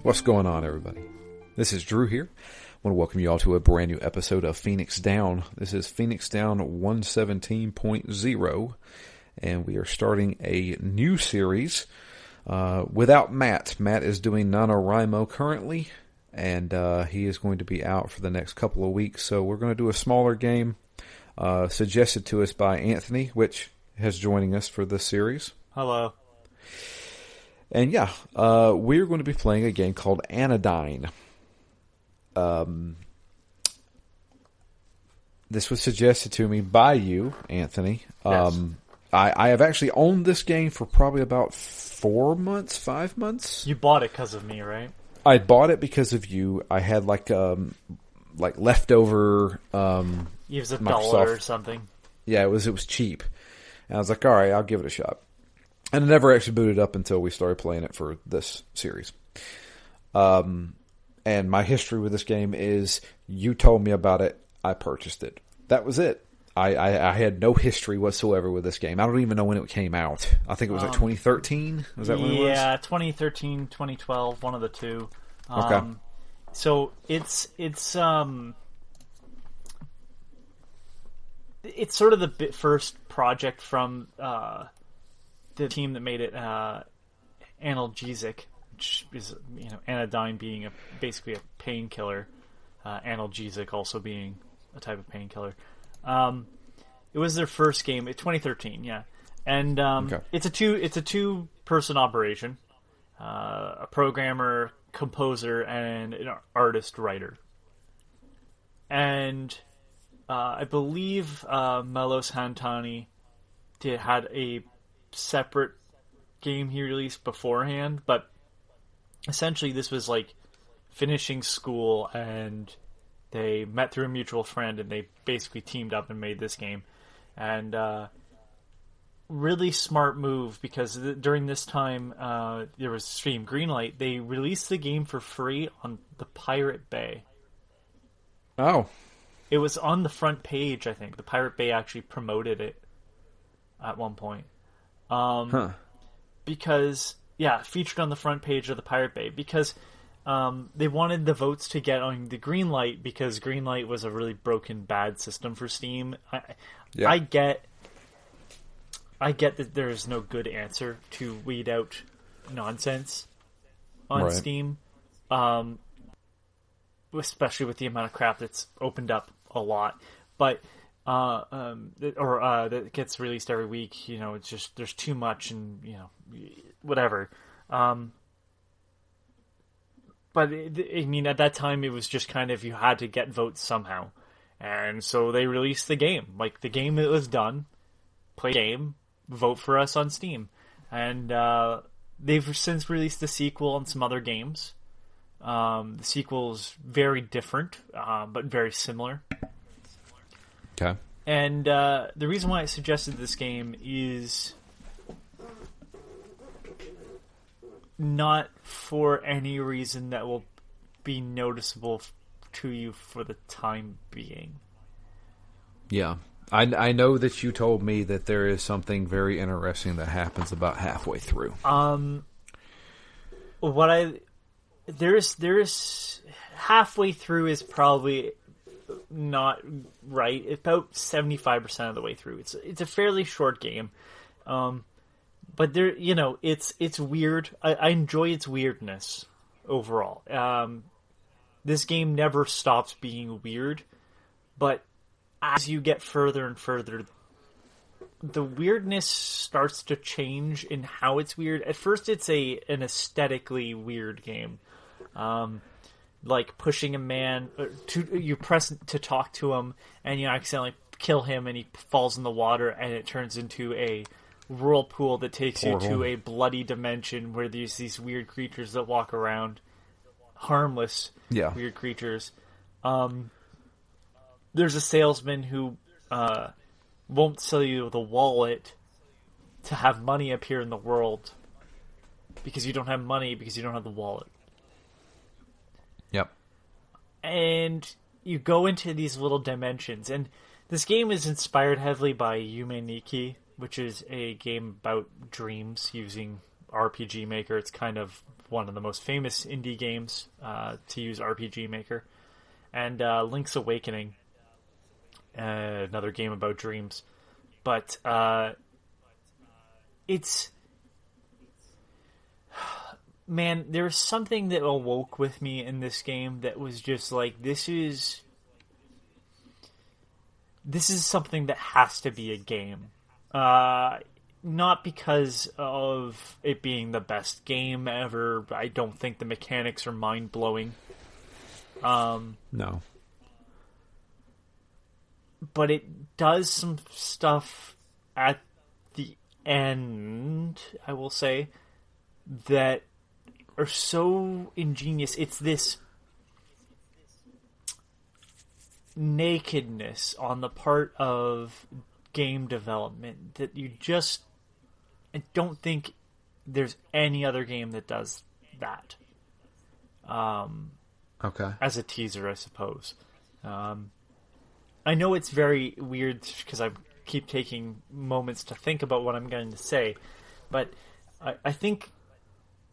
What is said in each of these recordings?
What's going on, everybody? This is Drew here. I want to welcome you all to a brand new episode of Phoenix Down. This is Phoenix Down 117.0, and we are starting a new series without Matt. Matt is doing NaNoWriMo currently, and he is going to be out for the next couple of weeks, so we're going to do a smaller game suggested to us by Anthony, which is joining us for this series. Hello. And yeah, we're going to be playing a game called Anodyne. This was suggested to me by you, Anthony. Yes. I have actually owned this game for probably about 5 months. You bought it because of me, right? I bought it because of you. I had like leftover. It was $1 or something. Yeah, it was cheap, and I was like, all right, I'll give it a shot. And I never actually booted up until we started playing it for this series. And my history with this game is you told me about it, I purchased it. That was it. I had no history whatsoever with this game. I don't even know when it came out. I think it was like 2013. Was that when it was? Yeah, 2013, 2012, one of the two. Okay. So it's sort of the first project from the team that made it analgesic, which is, Anodyne being basically a painkiller, analgesic also being a type of painkiller. It was their first game, 2013, yeah, and Okay. it's a two-person operation, a programmer, composer, and an artist-writer, and I believe Melos Hantani had a separate game he released beforehand, but essentially this was like finishing school and they met through a mutual friend and they basically teamed up and made this game. And really smart move, because during this time there was Stream Greenlight. They released the game for free on the Pirate Bay. Oh. It was on the front page, I think. The Pirate Bay actually promoted it at one point. Because, featured on the front page of the Pirate Bay, because they wanted the votes to get on the Greenlight, because Greenlight was a really broken, bad system for Steam. I get that there is no good answer to weed out nonsense on Steam, especially with the amount of crap that's opened up a lot, but that gets released every week. It's just there's too much, and whatever. But at that time it was just kind of, you had to get votes somehow, and so they released the game. Like, the game that was done, play the game, vote for us on Steam, and they've since released the sequel and some other games. The sequel is very different, but very similar. Okay. And the reason why I suggested this game is not for any reason that will be noticeable to you for the time being. Yeah. I know that you told me that there is something very interesting that happens about halfway through. There's halfway through is probably not right. About 75% of the way through. It's a fairly short game, but there, it's weird. I enjoy its weirdness overall. This game never stops being weird, but as you get further and further, the weirdness starts to change in how it's weird. At first, it's an aesthetically weird game. Like pushing a man, you press to talk to him, and you accidentally kill him, and he falls in the water, and it turns into a whirlpool that takes you to a bloody dimension where there's these weird creatures that walk around, harmless, weird creatures. There's a salesman who won't sell you the wallet to have money appear in the world, because you don't have money because you don't have the wallet. Yep. And you go into these little dimensions, and this game is inspired heavily by Yume Nikki, which is a game about dreams using RPG Maker. It's kind of one of the most famous indie games to use RPG Maker, and Link's Awakening, another game about dreams. But it's... Man, there's something that awoke with me in this game that was just like, this is something that has to be a game. Not because of it being the best game ever. I don't think the mechanics are mind-blowing. No. But it does some stuff at the end, I will say, that are so ingenious. It's this nakedness on the part of game development that you just... I don't think there's any other game that does that. Okay. As a teaser, I suppose. I know it's very weird because I keep taking moments to think about what I'm going to say, but I think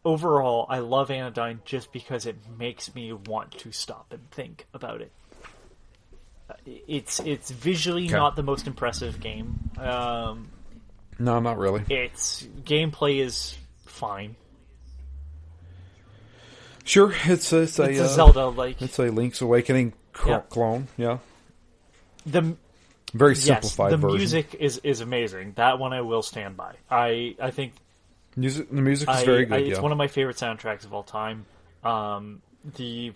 overall I love Anodyne just because it makes me want to stop and think about it. It's visually not the most impressive game. No, not really. Its gameplay is fine. Sure, it's a Zelda like. It's a Link's Awakening clone. Yeah. The very simplified the version. music is amazing. That one I will stand by. I think the music is very good. It's one of my favorite soundtracks of all time. The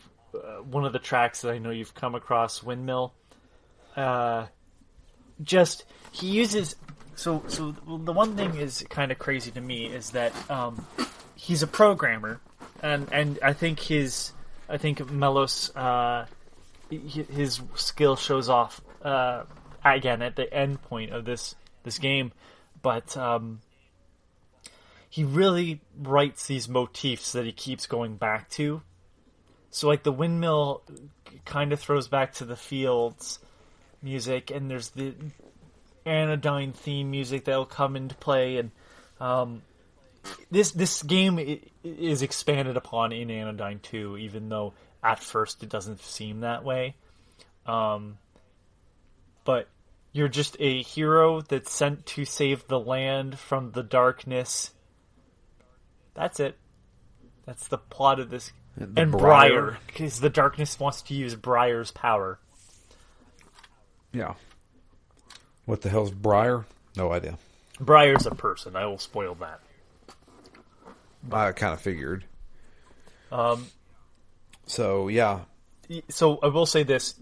one of the tracks that I know you've come across, Windmill. Just he uses so the one thing is kind of crazy to me is that he's a programmer, and I think Melos his skill shows off again at the end point of this game, but he really writes these motifs that he keeps going back to. So like the windmill kind of throws back to the fields music, and there's the Anodyne theme music that'll come into play, and this game is expanded upon in Anodyne 2, even though at first it doesn't seem that way. But you're just a hero that's sent to save the land from the darkness. That's it. That's the plot of this. And Briar, because the darkness wants to use Briar's power. Yeah. What the hell's Briar? No idea. Briar's a person. I will spoil that. I kind of figured. So, yeah. So, I will say this.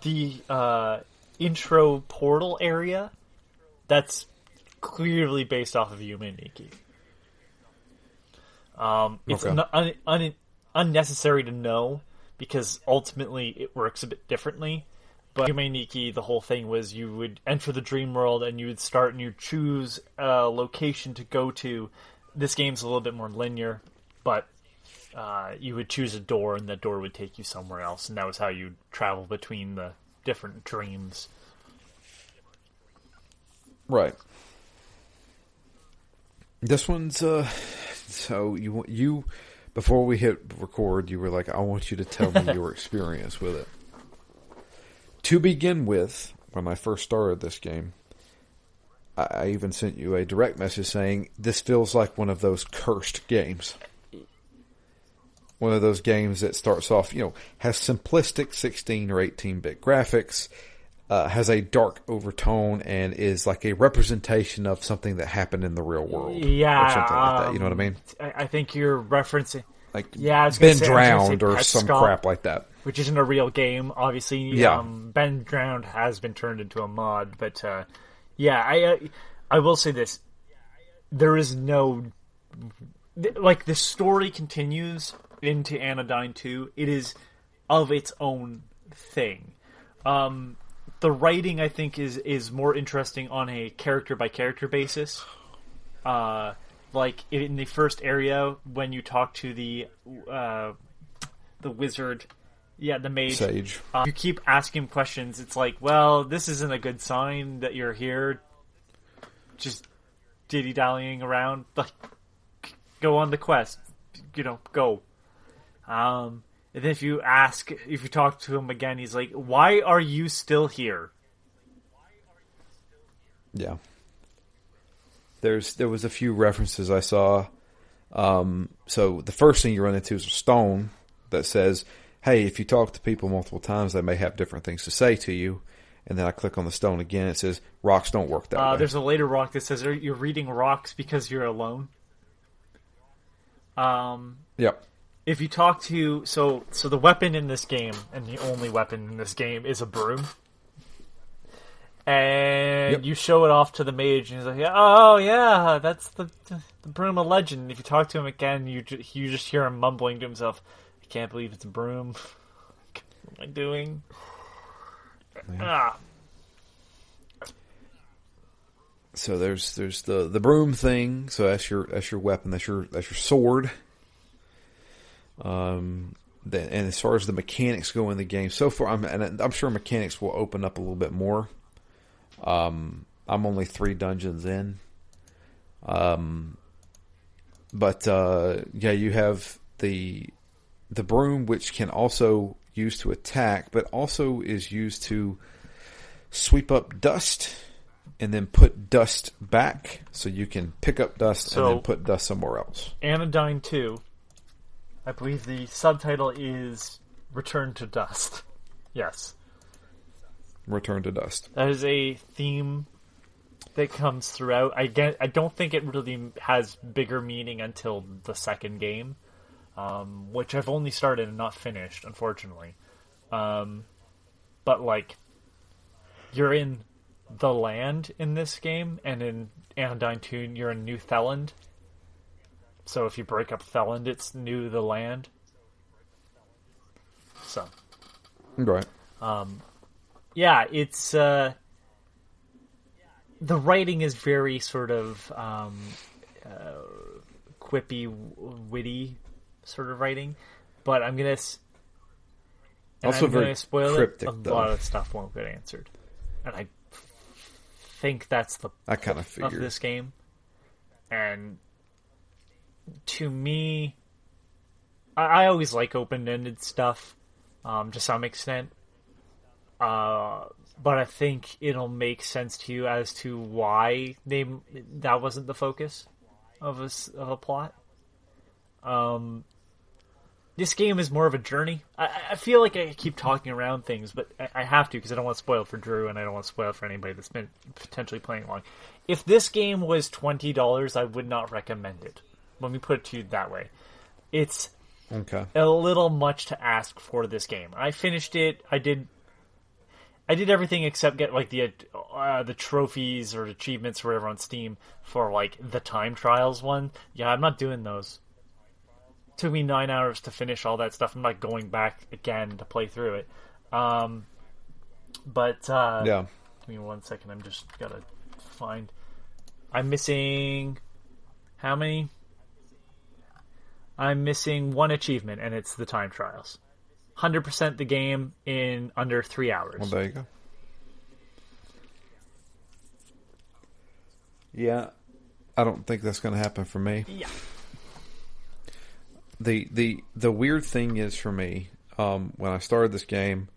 The intro portal area, that's clearly based off of Yumeniki. It's unnecessary to know, because ultimately it works a bit differently. But Yumeniki, the whole thing was you would enter the dream world and you would start and you choose a location to go to. This game's a little bit more linear, but you would choose a door and that door would take you somewhere else, and that was how you travel between the different dreams. Right. This one's so you before we hit record, you were like, I want you to tell me your experience with it. To begin with, when I first started this game, I even sent you a direct message saying, this feels like one of those cursed games. One of those games that starts off, has simplistic 16 or 18-bit graphics, has a dark overtone, and is like a representation of something that happened in the real world. Yeah. Or something like that, you know what I mean? I think you're referencing... Like, I was Ben say, Drowned or Pet some Scott, crap like that. Which isn't a real game, obviously. Yeah. Ben Drowned has been turned into a mod, but I will say this. There is no... Like, the story continues into Anodyne 2. It is of its own thing. The writing, I think, is more interesting on a character-by-character basis. Like, in the first area, when you talk to the wizard, the mage, Sage. You keep asking him questions. It's like, well, this isn't a good sign that you're here just dilly-dallying around. Like, go on the quest. Go. And then if you talk to him again, he's like, why are you still here? Yeah. There was a few references I saw. So the first thing you run into is a stone that says, hey, if you talk to people multiple times, they may have different things to say to you. And then I click on the stone again. It says, rocks don't work that way. There's a later rock that says, you're reading rocks because you're alone. Yep. If you talk to... So the weapon in this game, and the only weapon in this game, is a broom. And you show it off to the mage, and he's like, oh, yeah, that's the broom of legend. If you talk to him again, you just hear him mumbling to himself, I can't believe it's a broom. What am I doing? So there's the broom thing. So that's your weapon. That's your sword. And as far as the mechanics go in the game, so far, I'm sure mechanics will open up a little bit more. I'm only 3 dungeons in. But you have the broom, which can also use to attack, but also is used to sweep up dust and then put dust back, so you can pick up dust and then put dust somewhere else. Anodyne 2, I believe the subtitle is Return to Dust. Yes. Return to Dust. That is a theme that comes throughout. I don't think it really has bigger meaning until the second game, which I've only started and not finished, unfortunately. But like, you're in the land in this game, and in Anodyne 2, you're in New Theland. So if you break up Theland, it's New the Land. So. Right. Yeah, it's the writing is very sort of quippy, witty sort of writing, but I'm gonna spoil cryptic, it. A lot of stuff won't get answered, and I think that's I kind of figured of this game. And to me, I always like open-ended stuff to some extent. But I think it'll make sense to you as to why that wasn't the focus of a plot. This game is more of a journey. I feel like I keep talking around things, but I have to because I don't want to spoil it for Drew, and I don't want to spoil it for anybody that's been potentially playing along. If this game was $20, I would not recommend it. Let me put it to you that way. It's a little much to ask for this game. I finished it. I did everything except get like the trophies or achievements or whatever on Steam for like the time trials one. Yeah, I'm not doing those. It took me 9 hours to finish all that stuff. I'm not going back again to play through it. Give me 1 second. I'm just gotta find. I'm missing how many? I'm missing 1 achievement, and it's the time trials. 100% the game in under 3 hours. Well, there you go. Yeah, I don't think that's going to happen for me. Yeah. The weird thing is for me, when I started this game,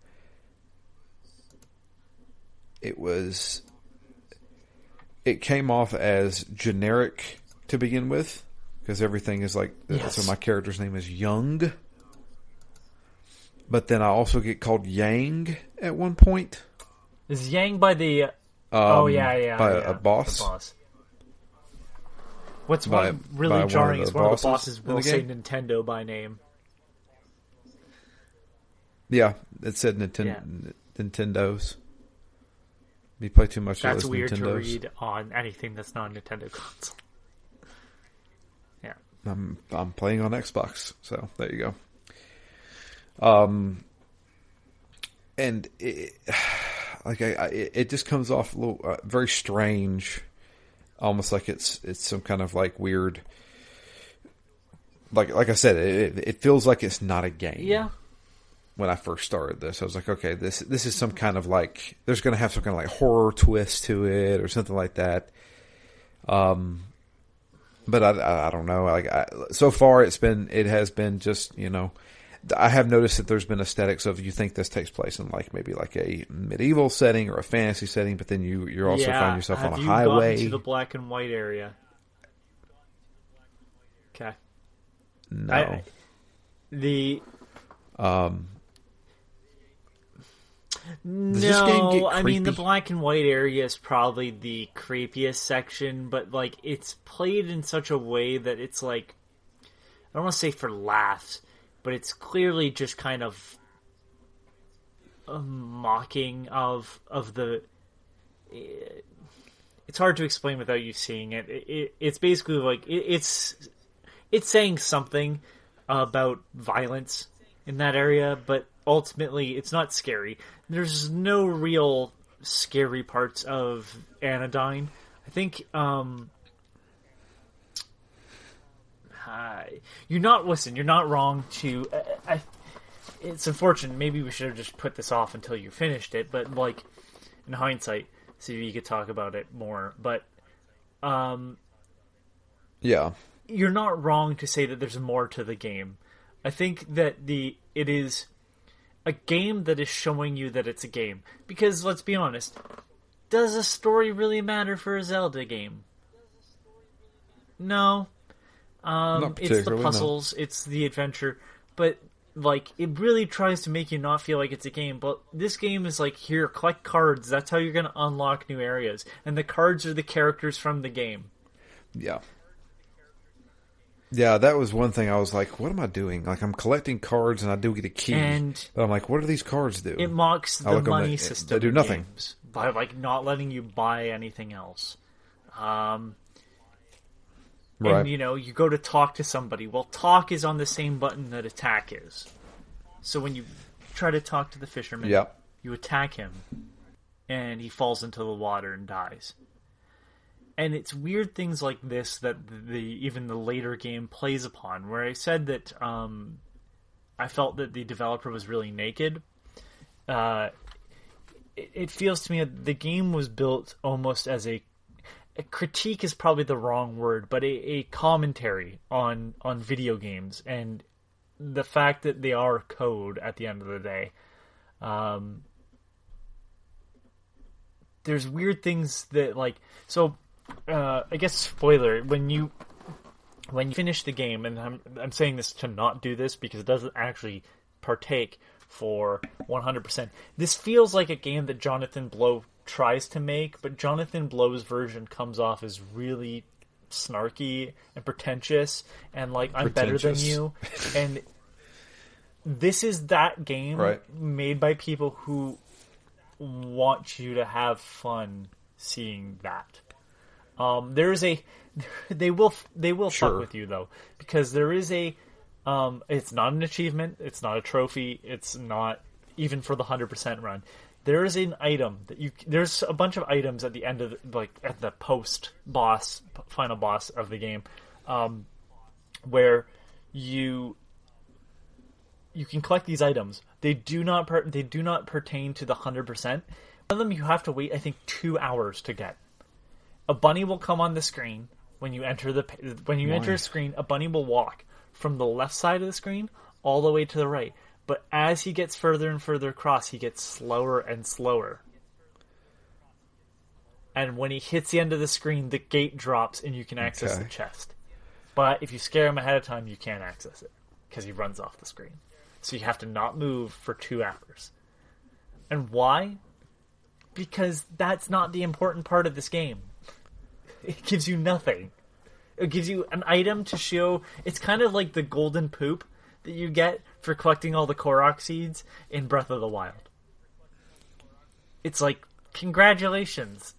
it came off as generic to begin with, because everything is like, so my character's name is Young. But then I also get called Yang at one point. Is Yang by the... a boss? The boss. What's really jarring is one of the bosses will say Nintendo by name. Yeah, it said Nintendos. You play too much of those Nintendos. That's weird to read on anything that's not a Nintendo console. Yeah. I'm playing on Xbox, so there you go. And it just comes off a little very strange, almost like it's some kind of like weird, like I said, it feels like it's not a game. Yeah. When I first started this, I was like, okay, this is some kind of like, there's going to have some kind of like horror twist to it or something like that. But I don't know. So far, it has been just, I have noticed that there's been aesthetics of, you think this takes place in like maybe like a medieval setting or a fantasy setting, but then you also find yourself on a highway. Have you gotten to the black and white area? Okay. No. No, I mean the black and white area is probably the creepiest section, but like it's played in such a way that it's like, I don't want to say for laughs, but it's clearly just kind of a mocking of the. It's hard to explain without you seeing it. It's basically like it's saying something about violence in that area, but ultimately it's not scary. There's no real scary parts of Anodyne. I think you're not wrong to it's unfortunate, maybe we should have just put this off until you finished it, but like in hindsight, so you could talk about it more, but yeah, you're not wrong to say that there's more to the game. I think that it is a game that is showing you that it's a game. Because, let's be honest, does a story really matter for a Zelda game? No. It's the puzzles, no. It's the adventure, but, like, it really tries to make you not feel like it's a game. But this game is like, here, collect cards, that's how you're going to unlock new areas. And the cards are the characters from the game. Yeah. Yeah, that was one thing I was like, what am I doing? Like, I'm collecting cards and I do get a key. But I'm like, what do these cards do? It mocks the money system. They do nothing. By, like, not letting you buy anything else. Right. And, you go to talk to somebody. Well, talk is on the same button that attack is. So when you try to talk to the fisherman, you attack him. And he falls into the water and dies. And it's weird things like this that even the later game plays upon, where I said that I felt that the developer was really naked. It feels to me that the game was built almost as a critique is probably the wrong word, but a commentary on video games and the fact that they are code at the end of the day. There's weird things that, like, so... I guess spoiler, when you finish the game, and I'm saying this to not do this because it doesn't actually partake for 100%. This feels like a game that Jonathan Blow tries to make, but Jonathan Blow's version comes off as really snarky and pretentious and like, I'm better than you. And this is that game made by people who want you to have fun seeing that. They will fuck with you though, because there is it's not an achievement, it's not a trophy, it's not even for the 100% run. There is an item there's a bunch of items at the end of at the final boss of the game, where you can collect these items. They do not pertain to the 100%. One of them you have to wait, I think, 2 hours to get. A bunny will come on the screen when you enter enter a screen. A bunny will walk from the left side of the screen all the way to the right. But as he gets further and further across, he gets slower and slower. And when he hits the end of the screen, the gate drops and you can access the chest. But if you scare him ahead of time, you can't access it because he runs off the screen. So you have to not move for 2 hours. And why? Because that's not the important part of this game. It gives you nothing. It gives you an item to show. It's kind of like the golden poop that you get for collecting all the Korok seeds in Breath of the Wild. It's like, congratulations.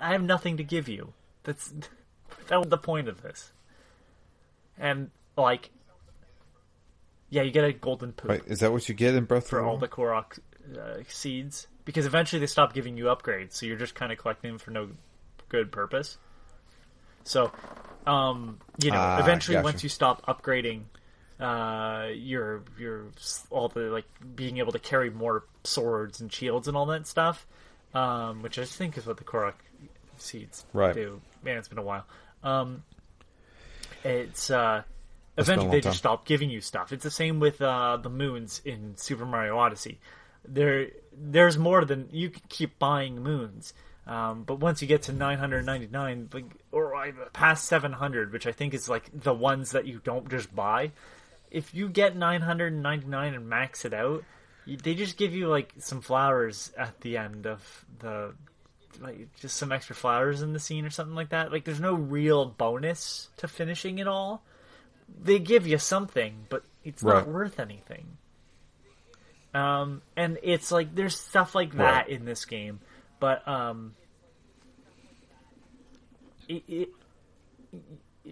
I have nothing to give you. That was the point of this. And, like, yeah, you get a golden poop. Right, is that what you get in Breath of the Wild? For all the Korok seeds. Because eventually they stop giving you upgrades, so you're just kind of collecting them for no good purpose. So, eventually gotcha. Once you stop upgrading your all the, like, being able to carry more swords and shields and all that stuff, which I think is what the Korok seeds do. Man, it's been a while. It's been a eventually long they time. just stop giving you stuff. It's the same with the moons in Super Mario Odyssey. There's more than you can keep buying moons. But once you get to 999, like, or past 700, which I think is like the ones that you don't just buy, if you get 999 and max it out, they just give you like some flowers at the end of the, like just some extra flowers in the scene or something like that. Like there's no real bonus to finishing it all. They give you something, but it's not worth anything. And it's like there's stuff like that in this game, but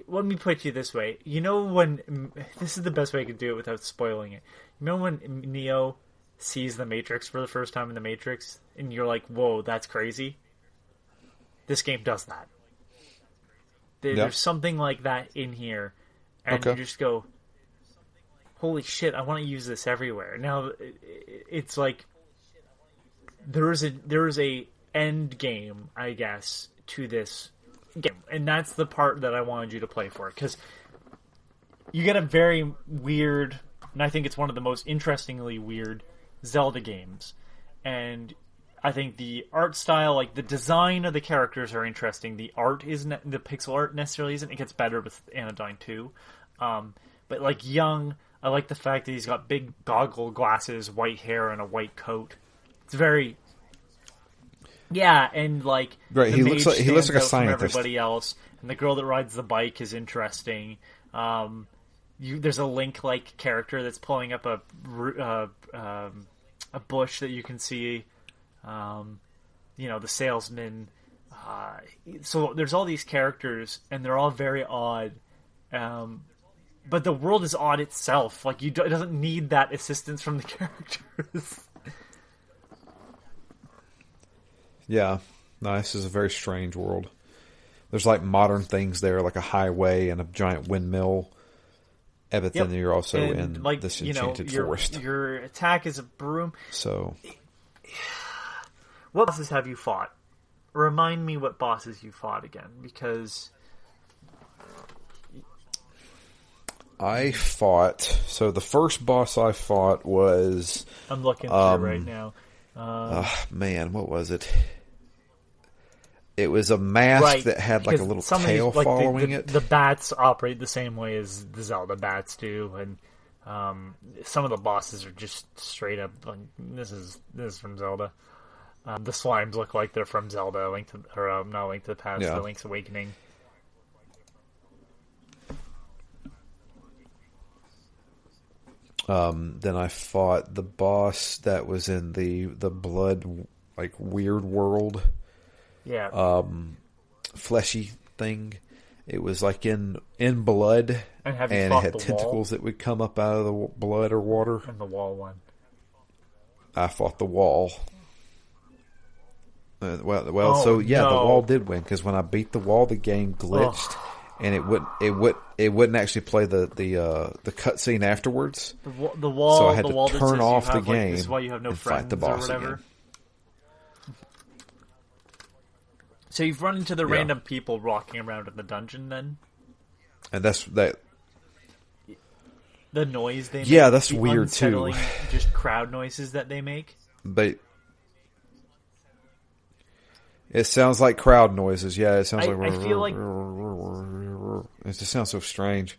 let me put it to you this way. You know when this is the best way I could do it without spoiling it. You know when Neo sees the Matrix for the first time in the Matrix, and you're like, "Whoa, that's crazy." This game does that. There's something like that in here, and you just go, "Holy shit! I want to use this everywhere." Now, it's like there is a end game, I guess, to this game, and that's the part that I wanted you to play for, because you get a very weird, and I think it's one of the most interestingly weird Zelda games, and I think the art style, like the design of the characters are interesting. The art isn't, the pixel art necessarily isn't. It gets better with Anodyne 2. But like Young, I like the fact that he's got big goggle glasses, white hair, and a white coat. It's very, and like Right, he looks like a from scientist. everybody else, and the girl that rides the bike is interesting. There's a Link-like character that's pulling up a bush that you can see. The salesman. So there's all these characters, and they're all very odd. But the world is odd itself. Like it doesn't need that assistance from the characters. Yeah, no, this is a very strange world. There's like modern things there, like a highway and a giant windmill. But then you're also in like, this enchanted forest. Your attack is a broom. So, what bosses have you fought? Remind me what bosses you fought again, because I fought. So the first boss I fought was. I'm looking through right now. Man, what was it? It was a mask that had like a little tail following it. The bats operate the same way as the Zelda bats do, and some of the bosses are just straight up like, this is from Zelda. The slimes look like they're from Zelda, not Link to the Past, the Link's Awakening. Then I fought the boss that was in the blood, like weird world. Yeah. Fleshy thing. It was like in blood, and it had tentacles that would come up out of the blood or water. And the wall one. I fought the wall. The wall did win, because when I beat the wall, the game glitched, and it wouldn't actually play the cutscene afterwards. The wall. So I had to turn off the game. This is why you have no and friends fight the boss or whatever. again. So you've run into the random people walking around in the dungeon, then? And that's that. The noise they make. Yeah, that's weird too. Just crowd noises that they make. But it sounds like crowd noises. Yeah, it sounds like. I feel like it just sounds so strange.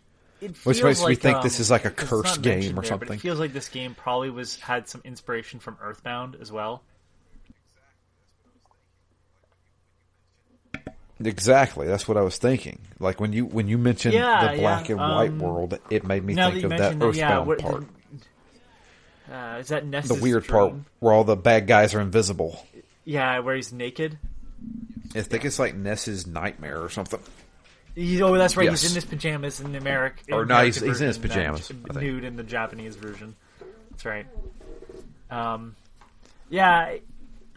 Which makes me like, think this is like a cursed game or something. But it feels like this game probably had some inspiration from Earthbound as well. Exactly, that's what I was thinking. Like when you mentioned the black and white world, it made me think of that Earthbound part. Is that Ness's the weird dream? part where all the bad guys are invisible? Yeah, where he's naked. I think it's like Ness's nightmare or something. That's right. Yes. He's in his pajamas in the American. Or no, he's in his pajamas. Nude in the Japanese version. That's right. Yeah.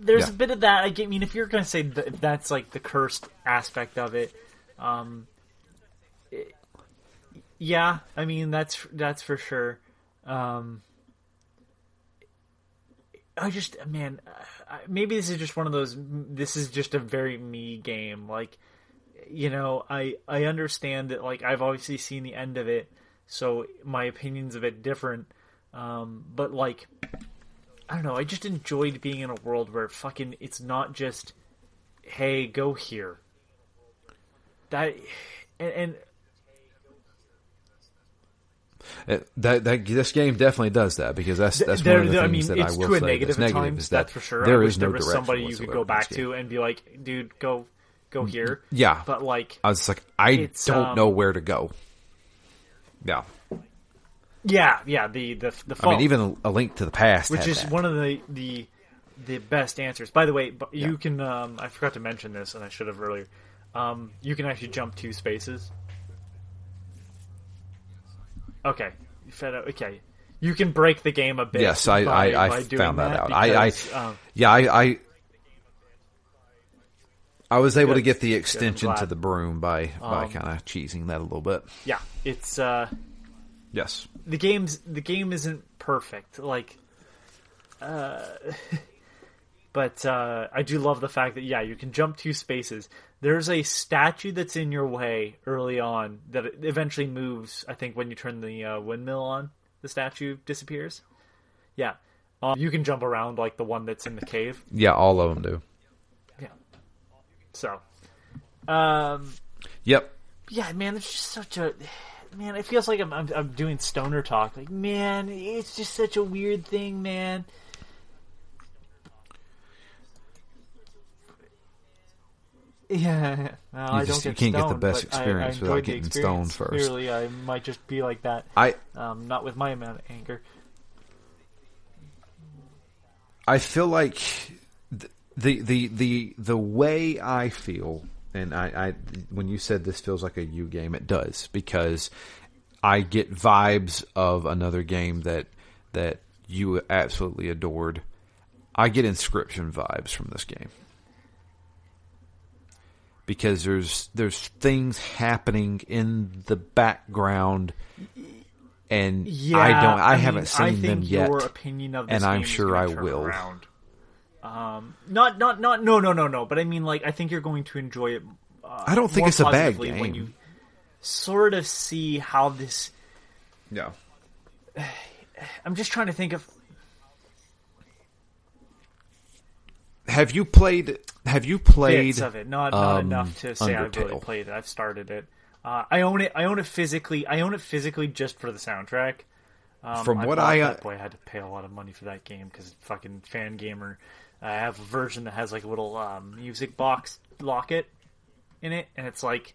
There's a bit of that. I mean, if you're going to say if that's like the cursed aspect of it, yeah. I mean, that's for sure. Maybe this is just one of those. This is just a very me game. Like, I understand that, like, I've obviously seen the end of it, so my opinion's a bit different. But, like, I don't know, I just enjoyed being in a world where fucking it's not just, hey, go here. That, and this game definitely does that, because that's one of the things that I will say that's negative is that that's for sure. there I is no there was direction somebody you could go back to and be like, dude, go here. Yeah, but like, I was just like, I don't know where to go. Yeah, the phone. I mean, even a Link to the Past, which had is that. one of the best answers. By the way, you can. I forgot to mention this, and I should have earlier. You can actually jump 2 spaces. Okay. Okay. You can break the game a bit. Yes, I found that out. Because, I was able to get the extension to the broom by kind of cheesing that a little bit. Yeah, it's yes. The game isn't perfect, like, but I do love the fact that you can jump 2 spaces. There's a statue that's in your way early on that eventually moves. I think when you turn the windmill on, the statue disappears. Yeah, you can jump around like the one that's in the cave. Yeah, all of them do. Yeah. So, yep. Yeah, man, it's just such a man. It feels like I'm doing stoner talk. Like, man, it's just such a weird thing, man. Yeah, well, I don't get you can't stoned, get the best but experience I without the getting experience. stoned first. Clearly, I might just be like that. Not with my amount of anger. I feel like the way I feel, and I when you said this feels like a you game, it does, because I get vibes of another game that you absolutely adored. I get Inscription vibes from this game, because there's things happening in the background, and I haven't seen them yet. Your opinion of this and I'm game sure is I gonna turn will. around. No. But I mean, like, I think you're going to enjoy it. I don't think it's a bad game when you sort of see how this. Yeah. I'm just trying to think of. Have you played? Bits of it, not enough to say I've really Undertale? played it. I've started it. I own it. I own it physically. I own it physically just for the soundtrack. From what I had to pay a lot of money for that game because fucking fan gamer. I have a version that has like a little music box locket in it, and it's like,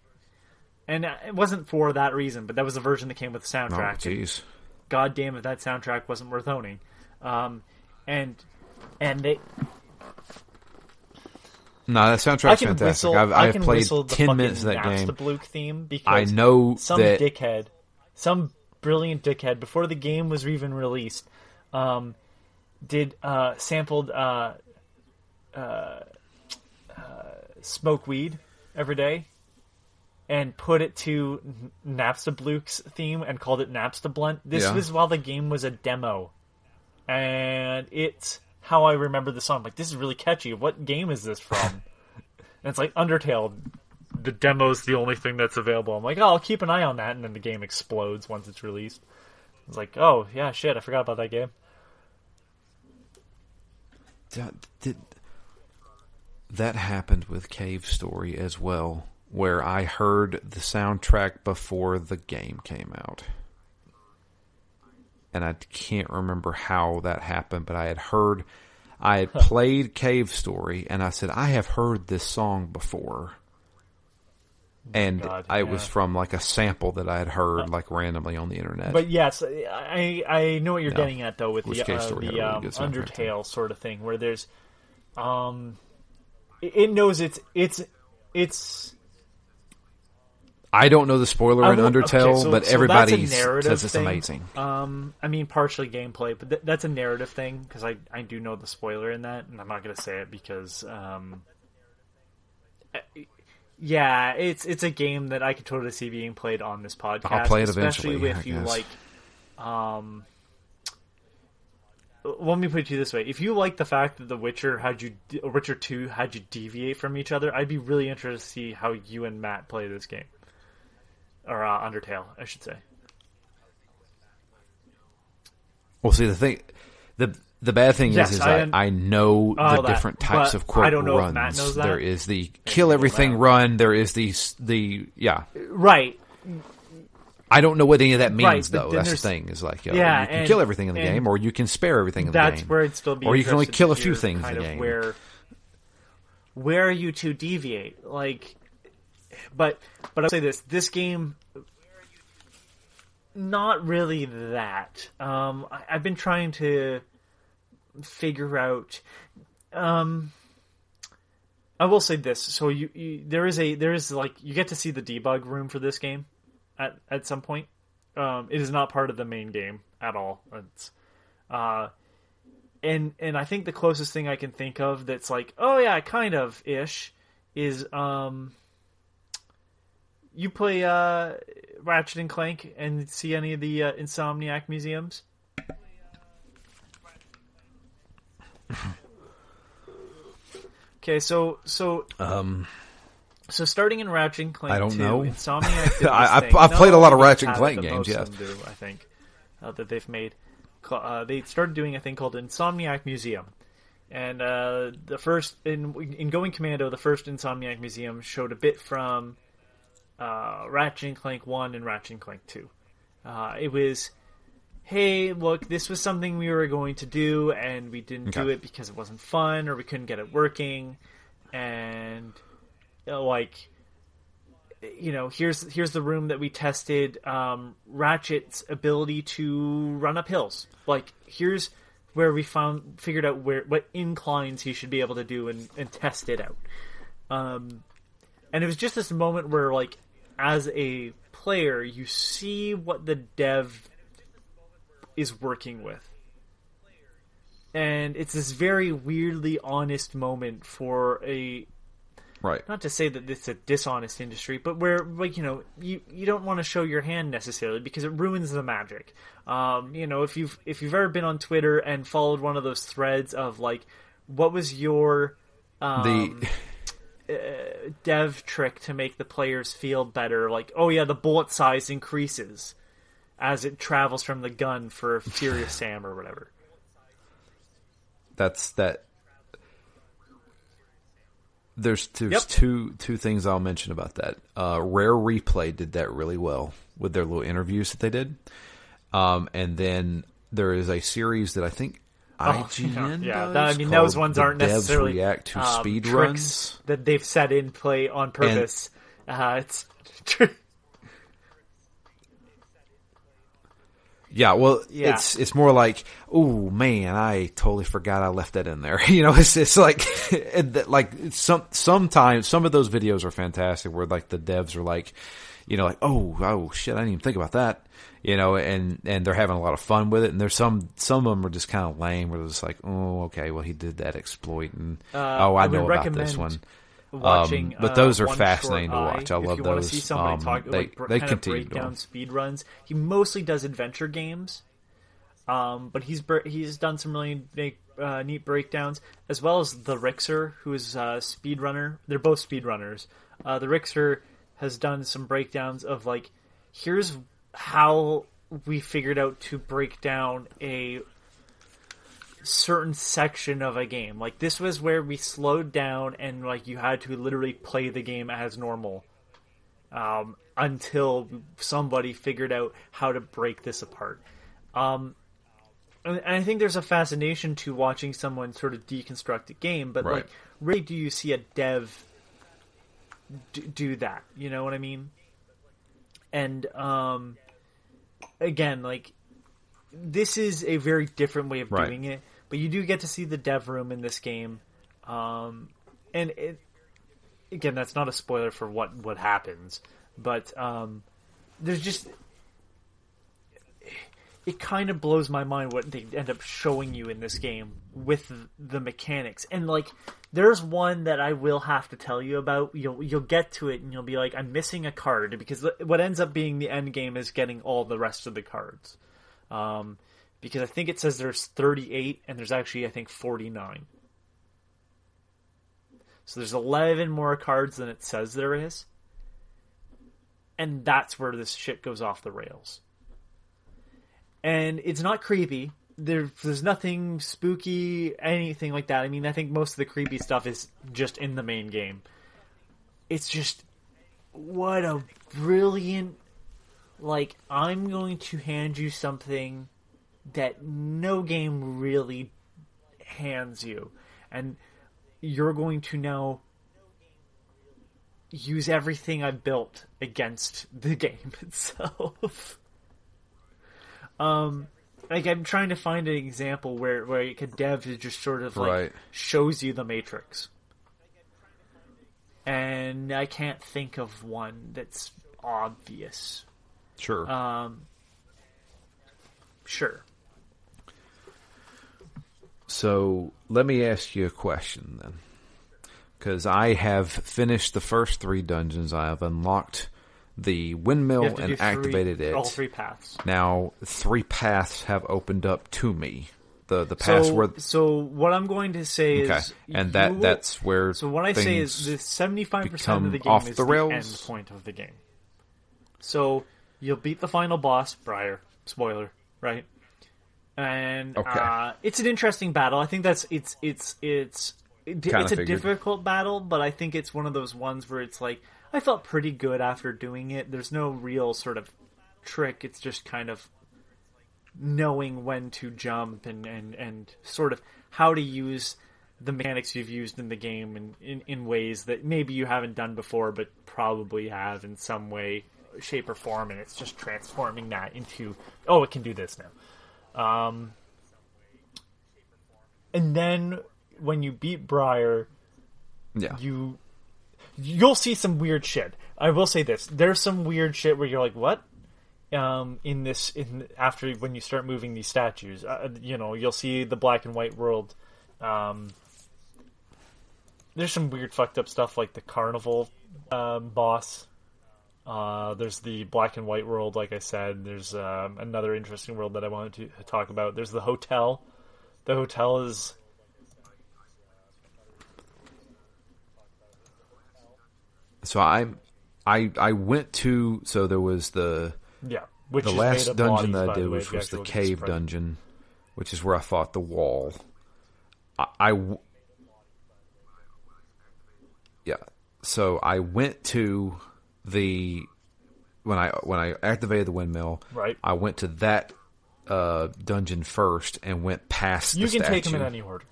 and it wasn't for that reason, but that was the version that came with the soundtrack. Oh, jeez. God damn if that soundtrack wasn't worth owning. And they. No, that soundtrack's fantastic. I've played 10 minutes of that game. Napstablook theme because I know some that dickhead, some brilliant dickhead, before the game was even released, sampled smoke weed every day and put it to Napstablook's theme and called it Napstablunt. This was while the game was a demo, and it's how I remember the song. Like, this is really catchy. What game is this from? And it's like Undertale. The demo's the only thing that's available. I'm like, oh, I'll keep an eye on that, and then the game explodes once it's released. It's like, oh, yeah, shit, I forgot about that game. That happened with Cave Story as well, where I heard the soundtrack before the game came out. And I can't remember how that happened, but I had played Cave Story, and I said, I have heard this song before. And it was from like a sample that I had heard like randomly on the internet. But yes, I know what you're getting at though with the really Undertale sort of thing, where there's, it knows it's. I don't know the spoiler in Undertale, but everybody says it's thing. amazing. I mean, partially gameplay, but that's a narrative thing, because I do know the spoiler in that, and I'm not going to say it because, yeah, it's a game that I could totally see being played on this podcast. I'll play it eventually, especially if you like, let me put it to you this way: if you like the fact that Witcher 2 had you deviate from each other, I'd be really interested to see how you and Matt play this game, or Undertale, I should say. Well, see, the bad thing is I know the different types of quote I don't know runs. If Matt knows that. There is the kill everything run. There is the right. I don't know what any of that means, right, though. That's the thing. Is like, you can kill everything in the game, or you can spare everything in the game. That's where it'd still be. Or you can only kill a few things in the game. Where you two deviate, like, but I'll say this: this game, not really that. I've been trying to figure out. I will say this: so there is like you get to see the debug room for this game at some point. It is not part of the main game at all. It's and I think the closest thing I can think of that's like, oh yeah, kind of ish, is you play Ratchet and Clank and see any of the Insomniac museums. Okay, so starting in Ratchet and Clank, I don't 2, know. Insomniac did I've played a lot of Ratchet and Clank games. Yes, I think that they've made. They started doing a thing called Insomniac Museum, and the first in Going Commando, the first Insomniac Museum showed a bit from Ratchet and Clank 1 and Ratchet and Clank 2. It was, hey, look, this was something we were going to do, and we didn't do it because it wasn't fun, or we couldn't get it working, and here's the room that we tested Ratchet's ability to run up hills. Like, here's where we figured out what inclines he should be able to do and test it out. And it was just this moment where, like, as a player, you see what the dev is working with. And it's this very weirdly honest moment for a... Right. Not to say that it's a dishonest industry, but where, like, you don't want to show your hand necessarily because it ruins the magic. If you've ever been on Twitter and followed one of those threads of, like, what was your dev trick to make the players feel better? Like, oh yeah, the bullet size increases as it travels from the gun for Furious Sam or whatever. There's two things I'll mention about that. Rare Replay did that really well with their little interviews that they did. And then there is a series that I think IGN does. Those ones aren't Devs necessarily react to speed tricks runs that they've set in play on purpose. It's true. Yeah, well, it's more like, oh man, I totally forgot I left that in there. It's like, sometimes some of those videos are fantastic where like the devs are like, oh shit, I didn't even think about that, and they're having a lot of fun with it. And there's some of them are just kind of lame where they're just like, oh okay, well he did that exploit, and I know about this one. Watching, but those are One fascinating to Short watch. I love those. If you want to see somebody they continue break down doing speed runs, he mostly does adventure games. But he's done some really neat breakdowns, as well as the Rixer, who is a speedrunner. They're both speedrunners. The Rixer has done some breakdowns of, like, here's how we figured out to break down a certain section of a game. Like, this was where we slowed down and, like, you had to literally play the game as normal until somebody figured out how to break this apart. And I think there's a fascination to watching someone sort of deconstruct a game, but like, rarely do you see a dev do that. You know what I mean? And again, like, this is a very different way of doing it, but you do get to see the dev room in this game. And again, that's not a spoiler for what happens, but there's just... It kind of blows my mind what they end up showing you in this game with the mechanics. And, like, there's one that I will have to tell you about. You'll get to it and you'll be like, I'm missing a card, because what ends up being the end game is getting all the rest of the cards. because I think it says there's 38 and there's actually, I think, 49. So there's 11 more cards than it says there is. And that's where this shit goes off the rails. And it's not creepy. There's nothing spooky, anything like that. I mean, I think most of the creepy stuff is just in the main game. It's just, what a brilliant, like, I'm going to hand you something that no game really hands you. And you're going to now use everything I built against the game itself. Like, I'm trying to find an example where like a dev is just sort of like shows you the Matrix. And I can't think of one that's obvious. Sure. Sure. So let me ask you a question then. Because I have finished the first 3 dungeons. I have unlocked the windmill and activated it. All 3 paths. Now, 3 paths have opened up to me. The paths where... So what I'm going to say is... And that's where... So what I say is the 75% of the game off is the rails. The end point of the game. So you'll beat the final boss, Briar. Spoiler, right? And it's an interesting battle. I think that's it's a difficult battle, but I think it's one of those ones where it's like I felt pretty good after doing it. There's no real sort of trick. It's just kind of knowing when to jump and sort of how to use the mechanics you've used in the game in ways that maybe you haven't done before, but probably have in some way, shape, or form. And it's just transforming that into, it can do this now. And then when you beat Briar, you'll see some weird shit. I will say this: there's some weird shit where you're like, "What?" After when you start moving these statues, you'll see the black and white world. There's some weird, fucked up stuff like the carnival boss. There's the black and white world, like I said. There's another interesting world that I wanted to talk about. There's the hotel. The hotel is... So I went to... So there was the... Yeah. Which the is last dungeon that I did, way, which was the cave dungeon, which is where I fought the wall. So I went to the when I activated the windmill. Right. I went to that dungeon first and went past. You the can statue. take them in any order.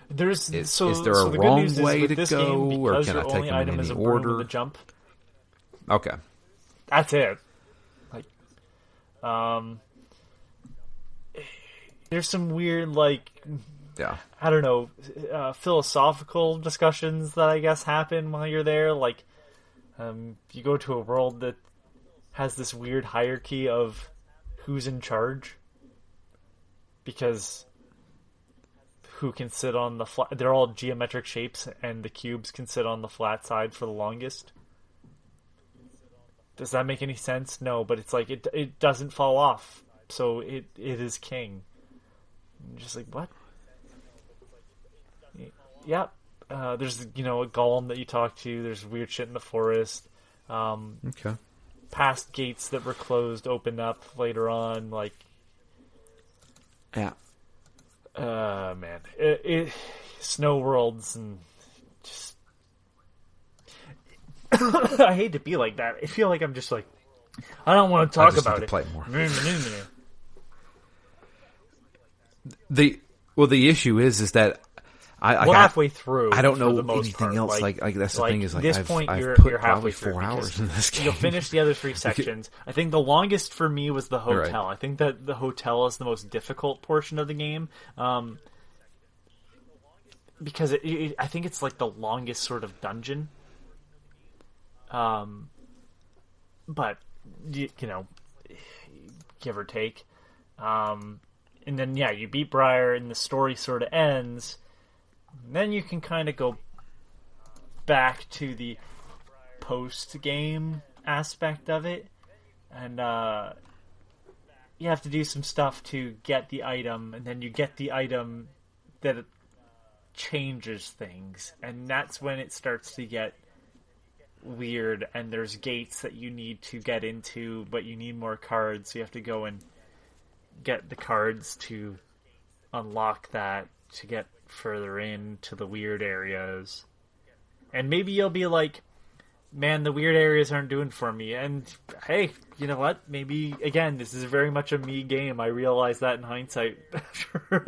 Is there a wrong way to go, or can I take them in any order? The jump. Okay. That's it. There's some weird, I don't know, philosophical discussions that I guess happen while you're there. You go to a world that has this weird hierarchy of who's in charge, because who can sit on the flat... They're all geometric shapes, and the cubes can sit on the flat side for the longest. Does that make any sense? No, but it's like it doesn't fall off, so it is king. I'm just like, what? Yeah. There's a golem that you talk to. There's weird shit in the forest. Okay. Past gates that were closed open up later on. Yeah. Man, snow worlds and just. I hate to be like that. I feel like I'm just like, I don't want to talk about it. Play more. The issue is that halfway through. I don't know anything else. Like that's the thing is this I've point put you're probably halfway through 4 hours in this game. You'll finish the other 3 sections. I think the longest for me was the hotel. Right. I think that the hotel is the most difficult portion of the game. Because I think it's like the longest sort of dungeon. But give or take. And then you beat Briar and the story sort of ends. Then you can kind of go back to the post-game aspect of it, and you have to do some stuff to get the item, and then you get the item that changes things, and that's when it starts to get weird, and there's gates that you need to get into, but you need more cards, so you have to go and get the cards to unlock that to get further into the weird areas. And maybe you'll be like, man, the weird areas aren't doing for me. And hey, you know what? Maybe, again, this is very much a me game. I realize that in hindsight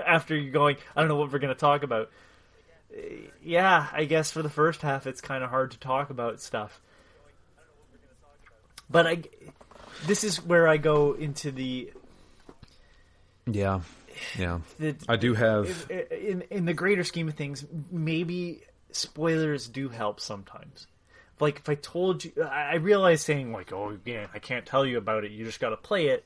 after you're going, I don't know what we're going to talk about. Yeah, I guess for the first half it's kind of hard to talk about stuff. But this is where I go into the... Yeah. I do have... In the greater scheme of things, maybe spoilers do help sometimes. Like, if I told you... I realize saying, like, oh, yeah, I can't tell you about it, you just gotta play it.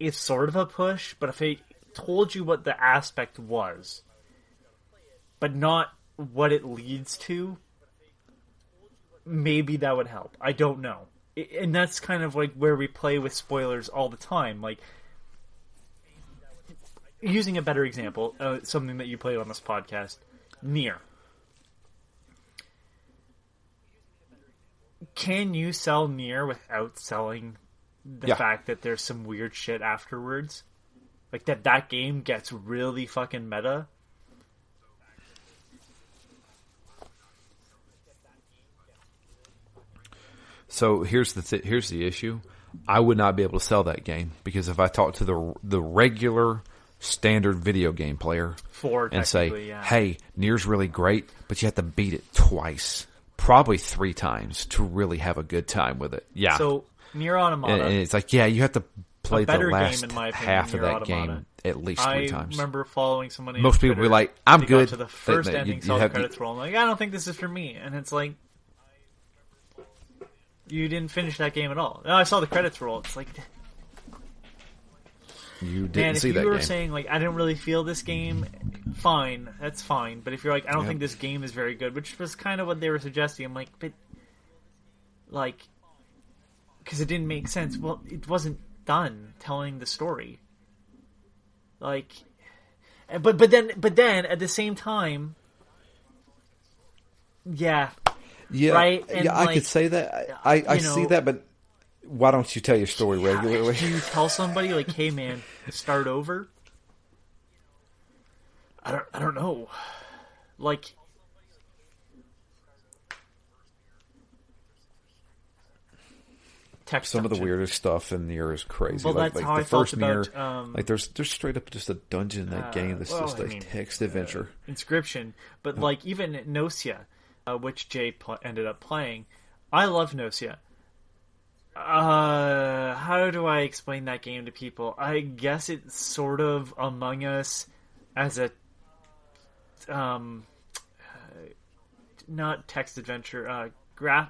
It's sort of a push, but if I told you what the aspect was, but not what it leads to, maybe that would help. I don't know. And that's kind of like where we play with spoilers all the time. Like, using a better example, something that you played on this podcast, Nier. Can you sell Nier without selling the fact that there's some weird shit afterwards? Like, that game gets really fucking meta? So here's the issue. I would not be able to sell that game because if I talk to the regular standard video game player and say, hey, Nier's really great, but you have to beat it twice, probably 3 times to really have a good time with it. Yeah. So Nier Automata, and it's like, yeah, you have to play the last game, in my opinion, half Nier of that Automata. game at least 3 times. I remember following someone. Most people be like, I'm good. To the first ending, saw the credits roll. I'm like, I don't think this is for me. And it's like, you didn't finish that game at all. No, I saw the credits roll. It's like, you didn't see that game. If you were saying, like, I didn't really feel this game, fine, that's fine. But if you're like, I don't think this game is very good, which was kind of what they were suggesting, I'm like, but, like, because it didn't make sense. Well, it wasn't done telling the story. Like, but then at the same time, yeah, right? And yeah, I could say that. I see that, but why don't you tell your story regularly? Do you tell somebody like, "Hey, man, start over"? I don't know. Like, some of the weirdest stuff in Nier is crazy. Well, like, that's how the I felt first about, Nier, like there's straight up just a dungeon in that game that's just text adventure. Inscription, but like even Gnosia, which Jay ended up playing, I love Gnosia. How do I explain that game to people? I guess it's sort of Among Us as a not text adventure,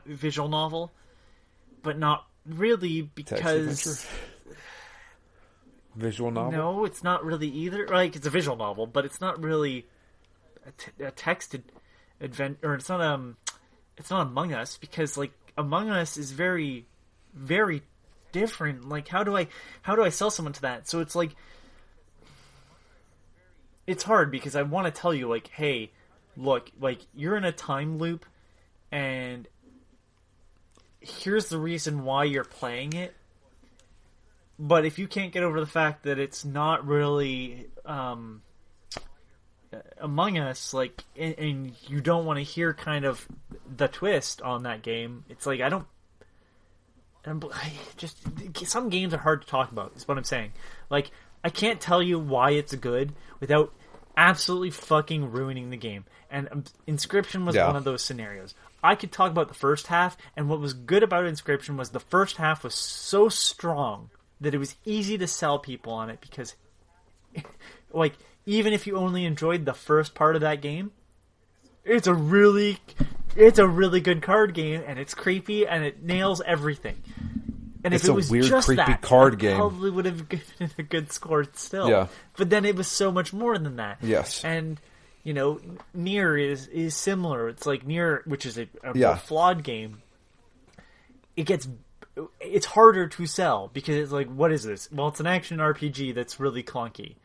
visual novel, but not really, because visual novel. No, it's not really either. Like, it's a visual novel, but it's not really a texted adventure. Or it's not Among Us, because like Among Us is very, very different. Like, how do I sell someone to that? So it's like, it's hard because I want to tell you, like, hey, look, like, you're in a time loop, and here's the reason why you're playing it. But if you can't get over the fact that it's not really Among Us, like, and you don't want to hear kind of the twist on that game, it's like, some games are hard to talk about, is what I'm saying. Like, I can't tell you why it's good without absolutely fucking ruining the game. And Inscription was one of those scenarios. I could talk about the first half, and what was good about Inscription was the first half was so strong that it was easy to sell people on it, because like, even if you only enjoyed the first part of that game, it's a really good card game, and it's creepy, and it nails everything. And if it was weird, just creepy card game, probably would have given it a good score still. Yeah. But then it was so much more than that. Yes. And, you know, Nier is similar. It's like Nier, which is a more flawed game. It gets it's harder to sell because it's like, what is this? Well, it's an action RPG that's really clunky.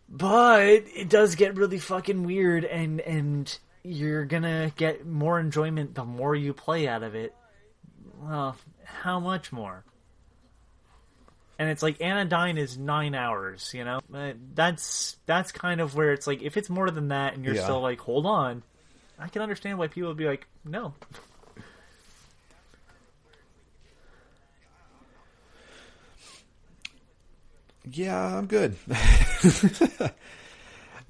But it does get really fucking weird, and you're gonna get more enjoyment the more you play out of it. Well, how much more? And it's like Anodyne is 9 hours, you know? That's kind of where it's like, if it's more than that and you're still like, hold on, I can understand why people would be like, no. Yeah, I'm good.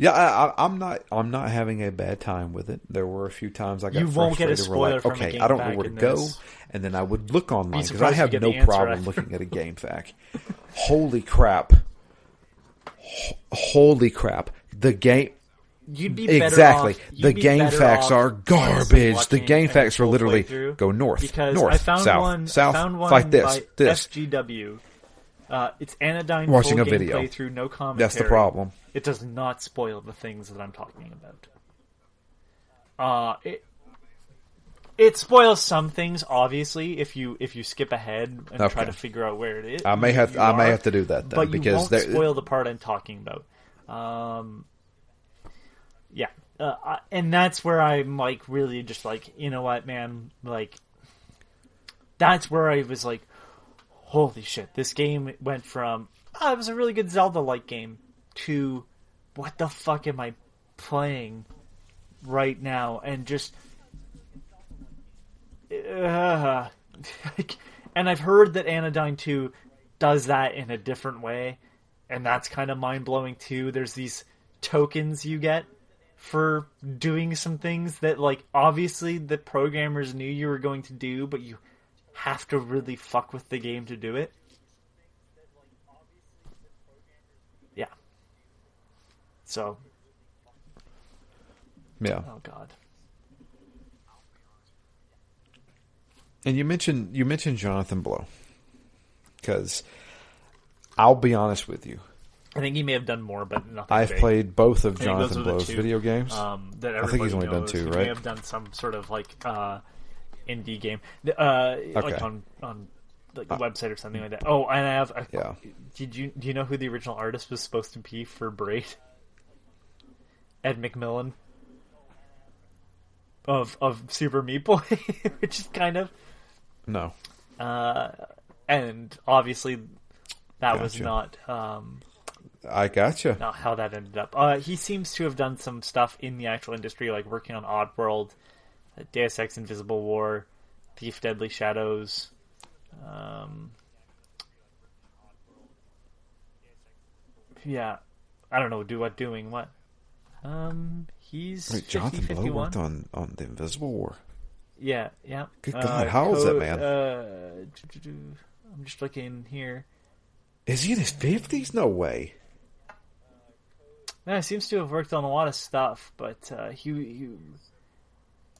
Yeah, I'm not having a bad time with it. There were a few times I got frustrated. You won't get a spoiler like, from okay, a game I don't know fact where to in go, this. and then I would look online because I surprised if have you get no the answer problem right. looking at a game fact. Holy crap! Holy crap! The game. You'd be better Exactly. off, The game facts are garbage. The game facts are literally go north, because north, I found south, one, south. I found one fight this, by this. FGW. It's Anodyne Watching full a game video. playthrough, no commentary. That's the problem. It does not spoil the things that I'm talking about. It spoils some things, obviously, if you skip ahead and try to figure out where it is. I may have to do that then, but you because won't spoil the part I'm talking about. Yeah, and that's where I'm like really just like, you know what, man, like that's where I was like, holy shit, this game went from it was a really good Zelda-like game to what the fuck am I playing right now, and just and I've heard that Anodyne 2 does that in a different way, and that's kind of mind-blowing too. There's these tokens you get for doing some things that, like, obviously the programmers knew you were going to do, but you have to really fuck with the game to do it. Yeah. So. Yeah. Oh god. And you mentioned Jonathan Blow, because I'll be honest with you. I think he may have done more, but nothing I've big. played both of I think those Jonathan are the Blow's two, video games. That I think he's only everybody done two, knows. right? He may have done some sort of like indie game, like on like a website or something like that. Oh, and I have. Do you know who the original artist was supposed to be for Braid? Ed McMillan of Super Meat Boy, which is kind of no. And obviously that was not. I gotcha. Not how that ended up. He seems to have done some stuff in the actual industry, like working on Oddworld, Deus Ex Invisible War, Thief Deadly Shadows. Yeah, I don't know. Doing what? He's Wait, Jonathan Blow worked on the Invisible War. Yeah. Good God, how old is that man? I'm just looking here. Is he in his 50s? No way. Yeah, he seems to have worked on a lot of stuff, but he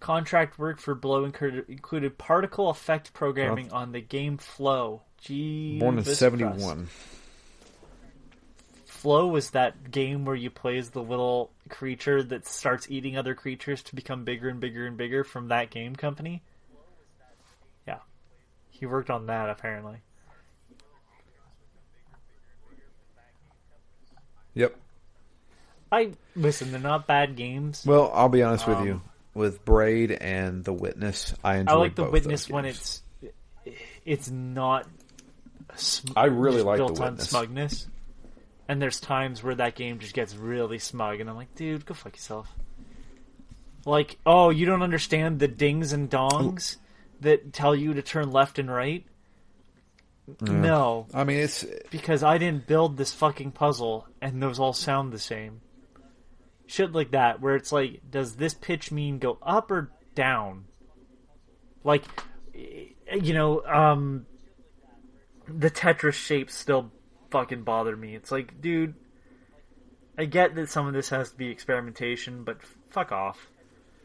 contract work for Blow included particle effect programming on the game Flow. Born in 71. Flow was that game where you play as the little creature that starts eating other creatures to become bigger and bigger and bigger from that game company. Yeah. He worked on that, apparently. Yep. Listen, they're not bad games. Well, I'll be honest with you. With Braid and The Witness, I enjoy I like The both Witness those when games. it's not I really like built The on Witness. smugness. And there's times where that game just gets really smug, and I'm like, dude, go fuck yourself. Like, oh, you don't understand the dings and dongs that tell you to turn left and right? Yeah. No. I mean, it's... Because I didn't build this fucking puzzle, and those all sound the same. Shit like that, where it's like, does this pitch mean go up or down? Like, you know, the Tetris shapes still fucking bother me. It's like, dude, I get that some of this has to be experimentation, but fuck off.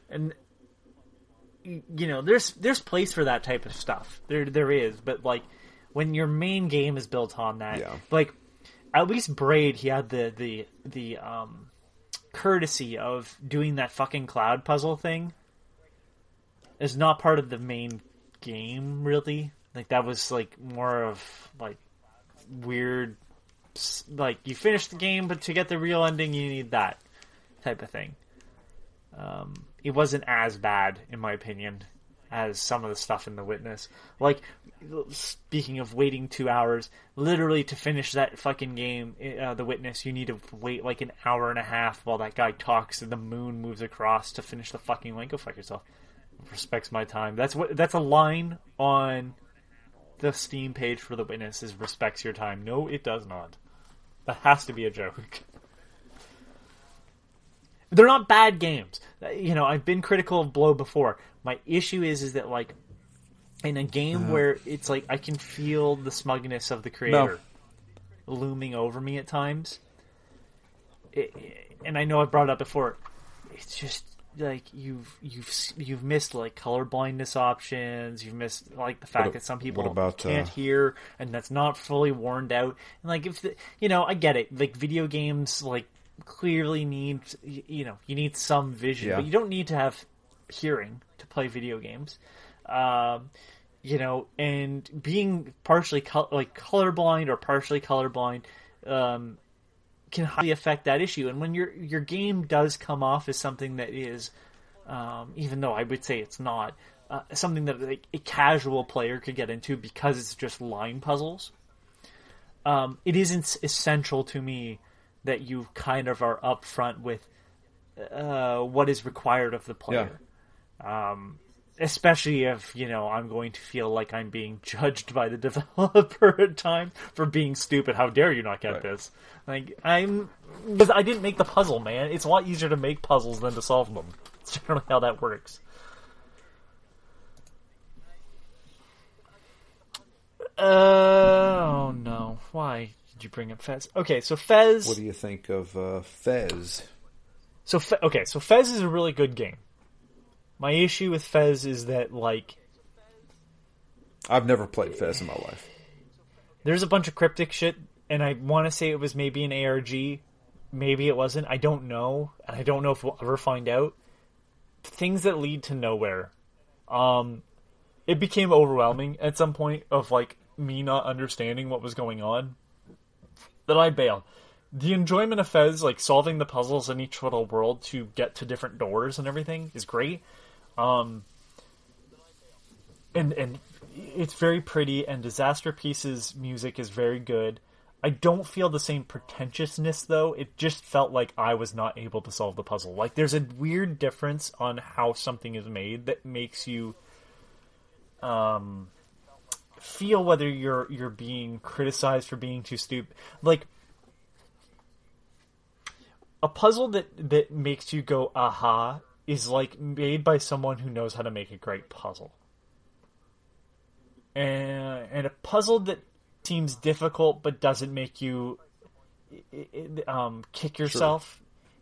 And you know, there's place for that type of stuff. There is, but like when your main game is built on that, like at least Braid, he had the courtesy of doing that fucking cloud puzzle thing. Is not part of the main game, really. Like that was like more of like weird, like you finish the game, but to get the real ending, you need that type of thing. It wasn't as bad, in my opinion, as some of the stuff in The Witness. Like, speaking of waiting 2 hours, literally to finish that fucking game, The Witness, you need to wait like an hour and a half while that guy talks and the moon moves across to finish the fucking link. Go fuck yourself. Respects my time. That's a line on the Steam page for The Witness is respects your time. No, it does not. That has to be a joke. They're not bad games. You know, I've been critical of Blow before. My issue is that, like, in a game where it's like I can feel the smugness of the creator looming over me at times, and I know I've brought it up before, it's just like you've missed like color blindness options. You've missed like the fact that some people can't hear, and that's not fully warned out. And like if I get it. Like video games, like clearly need you need some vision, but you don't need to have hearing to play video games. And being partially colorblind or partially colorblind can highly affect that issue. And when your game does come off as something that is, even though I would say it's not, something that like, a casual player could get into because it's just line puzzles, it isn't essential to me that you kind of are upfront with what is required of the player. Yeah. Especially if, I'm going to feel like I'm being judged by the developer at time for being stupid. How dare you not get this? Like, because I didn't make the puzzle, man. It's a lot easier to make puzzles than to solve them. It's generally how that works. Oh no. Why did you bring up Fez? Okay, so Fez... What do you think of Fez? So Fez is a really good game. My issue with Fez is that, like... I've never played Fez in my life. There's a bunch of cryptic shit, and I want to say it was maybe an ARG. Maybe it wasn't. I don't know. And I don't know if we'll ever find out. Things that lead to nowhere. It became overwhelming at some point of, like, me not understanding what was going on. That I bailed. The enjoyment of Fez, like, solving the puzzles in each little world to get to different doors and everything is great. And it's very pretty, and Disaster Piece's music is very good. I don't feel the same pretentiousness, though. It just felt like I was not able to solve the puzzle. Like, there's a weird difference on how something is made that makes you feel whether you're being criticized for being too stupid. Like, a puzzle that makes you go, aha, is like made by someone who knows how to make a great puzzle. And a puzzle that seems difficult but doesn't make you kick yourself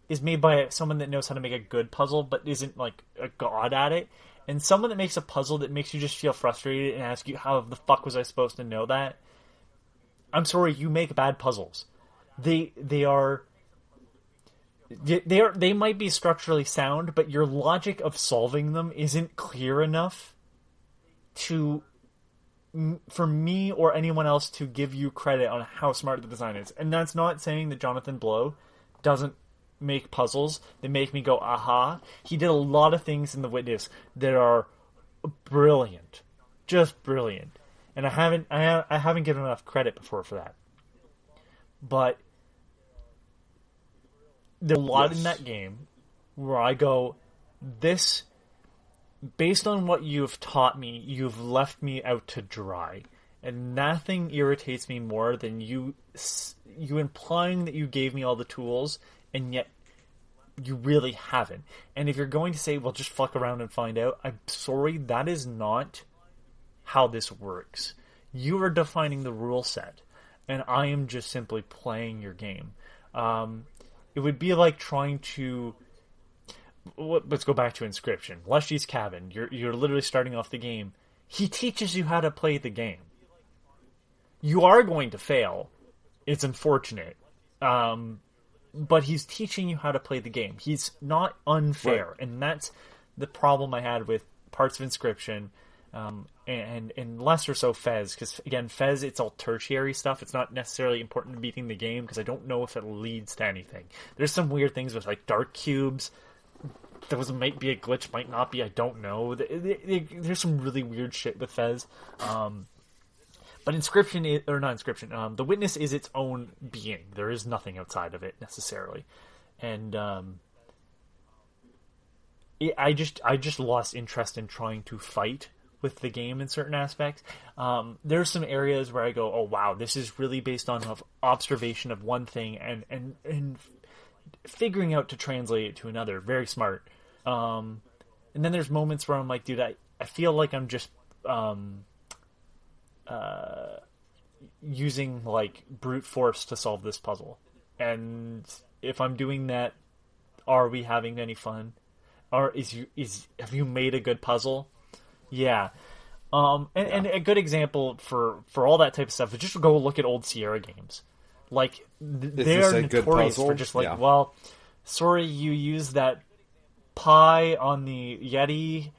is made by someone that knows how to make a good puzzle but isn't like a god at it. And someone that makes a puzzle that makes you just feel frustrated and ask you, how the fuck was I supposed to know that? I'm sorry, you make bad puzzles. They might be structurally sound, but your logic of solving them isn't clear enough for me or anyone else to give you credit on how smart the design is. And that's not saying that Jonathan Blow doesn't make puzzles that make me go, aha. He did a lot of things in The Witness that are brilliant. Just brilliant. And I haven't given enough credit before for that. But there's a lot in that game where I go, this, based on what you've taught me, you've left me out to dry. And nothing irritates me more than you implying that you gave me all the tools, and yet you really haven't. And if you're going to say, well, just fuck around and find out, I'm sorry, that is not how this works. You are defining the rule set, and I am just simply playing your game. It would be like trying to... Let's go back to Inscription. Leshy's Cabin. You're literally starting off the game. He teaches you how to play the game. You are going to fail. It's unfortunate. But he's teaching you how to play the game. He's not unfair. Right. And that's the problem I had with parts of Inscription. and less or so Fez, because again, Fez, it's all tertiary stuff. It's not necessarily important to beating the game, because I don't know if it leads to anything. There's some weird things with like dark cubes. Those might be a glitch, might not be. I don't know. There's some really weird shit with Fez. But Inscription or not Inscription. The Witness is its own being. There is nothing outside of it necessarily, and I just lost interest in trying to fight with the game in certain aspects. There's some areas where I go, oh wow, this is really based on observation of one thing and figuring out to translate it to another. Very smart. And then there's moments where I'm like, dude, I feel like I'm just using like brute force to solve this puzzle. And if I'm doing that, are we having any fun? Or have you made a good puzzle? Yeah. And a good example for all that type of stuff is just go look at old Sierra games. Like, they're notorious for just like, well, sorry, you used that pie on the Yeti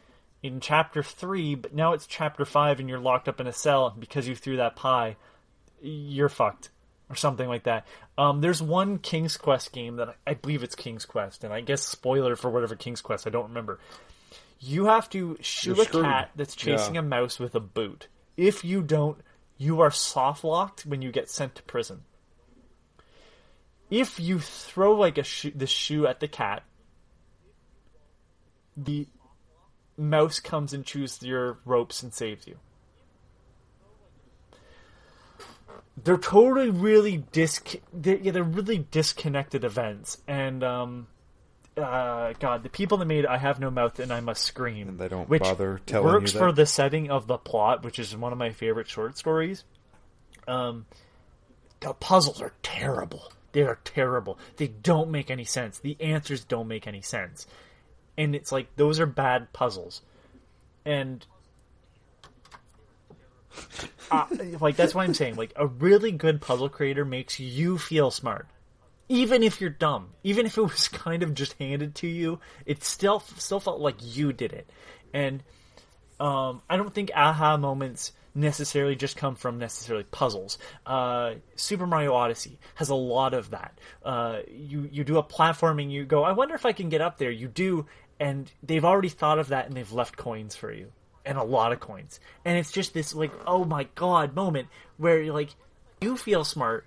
in Chapter 3, but now it's Chapter 5 and you're locked up in a cell, and because you threw that pie, you're fucked. Or something like that. There's one King's Quest game that I believe it's King's Quest, and I guess spoiler for whatever King's Quest, I don't remember. You have to shoot a cat that's chasing a mouse with a boot. If you don't, you are soft locked when you get sent to prison. If you throw like the shoe at the cat, the mouse comes and chews your ropes and saves you. They're totally really they're really disconnected events, and God, the people that made I Have No Mouth and I Must Scream, and they don't which bother telling you works that. for the setting of the plot, which is one of my favorite short stories. The puzzles are terrible. They are terrible. They don't make any sense. The answers don't make any sense, and it's like those are bad puzzles, and. Like, that's what I'm saying. Like, a really good puzzle creator makes you feel smart, even if you're dumb. Even if it was kind of just handed to you, it still felt like you did it. And I don't think aha moments necessarily just come from necessarily puzzles. Super Mario Odyssey has a lot of that. You do a platforming, you go, I wonder if I can get up there. You do, and they've already thought of that, and they've left coins for you. And a lot of coins. And it's just this, like, oh my god moment where, like, you feel smart.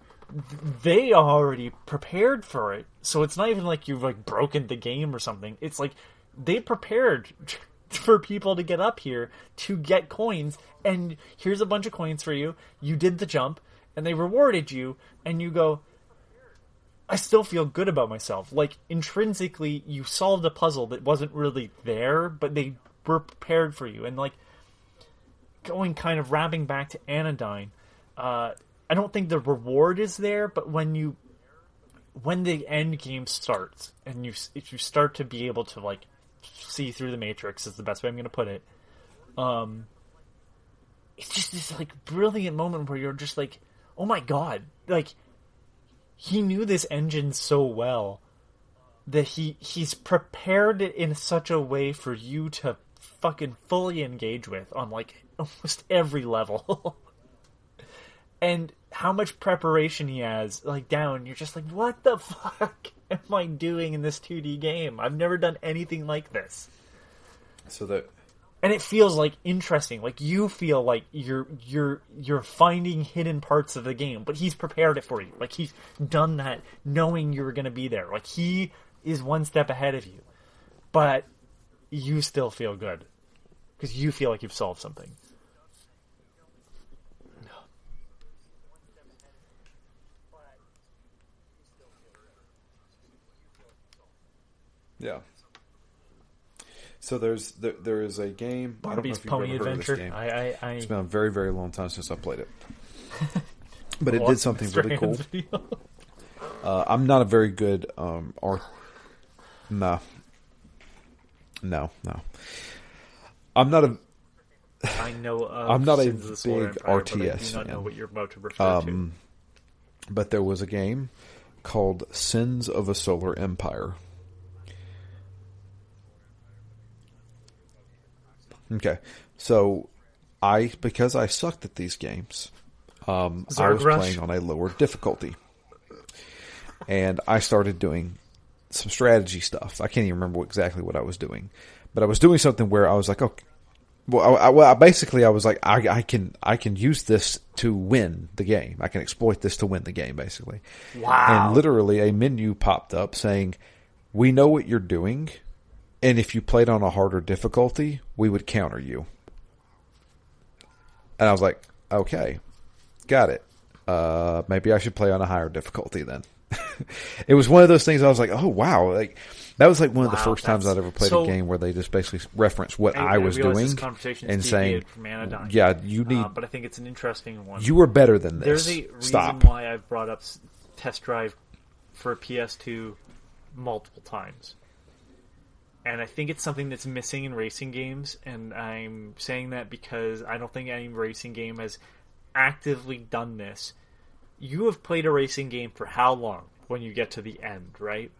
They are already prepared for it. So it's not even like you've, like, broken the game or something. It's like they prepared for people to get up here to get coins. And here's a bunch of coins for you. You did the jump. And they rewarded you. And you go, I still feel good about myself. Like, intrinsically, you solved a puzzle that wasn't really there, but they were prepared for you. And like going kind of wrapping back to Anodyne, I don't think the reward is there, but when the end game starts and if you start to be able to like see through the matrix is the best way I'm going to put it. It's just this like brilliant moment where you're just like, oh my god, like he knew this engine so well that he's prepared it in such a way for you to fucking fully engage with on like almost every level. And how much preparation he has like down, you're just like, what the fuck am I doing in this 2D game? I've never done anything like this. And it feels like interesting, like you feel like you're finding hidden parts of the game, but he's prepared it for you. Like he's done that knowing you were going to be there. Like he is one step ahead of you, but you still feel good because you feel like you've solved something. Yeah. So there is a game. Barbies I don't know if you've Pony ever heard Adventure. of this game. I It's been a very, very long time since I played it. But it did something really cool. I'm not a very good No. I'm not a. I know. I'm not a big RTS RTS but I do not know what you're about to refer to. But there was a game called Sins of a Solar Empire. Okay, so because I sucked at these games, I Zerg was Rush. playing on a lower difficulty. And I started doing some strategy stuff. I can't even remember exactly what I was doing. But I was doing something where I was like, okay. Basically, I was like, I can use this to win the game. I can exploit this to win the game, basically. Wow. And literally, a menu popped up saying, "We know what you're doing, and if you played on a harder difficulty, we would counter you." And I was like, "Okay, got it. Maybe I should play on a higher difficulty then." It was one of those things I was like, "Oh wow!" Like that was like one of the first times I'd ever played a game where they just basically referenced what I was doing and saying, from Anodyne. "Yeah, you need." But I think it's an interesting one. You were better than this. There's a reason Stop. why I've brought up Test Drive for PS2 multiple times. And I think it's something that's missing in racing games, and I'm saying that because I don't think any racing game has actively done this. You have played a racing game for how long when you get to the end, right?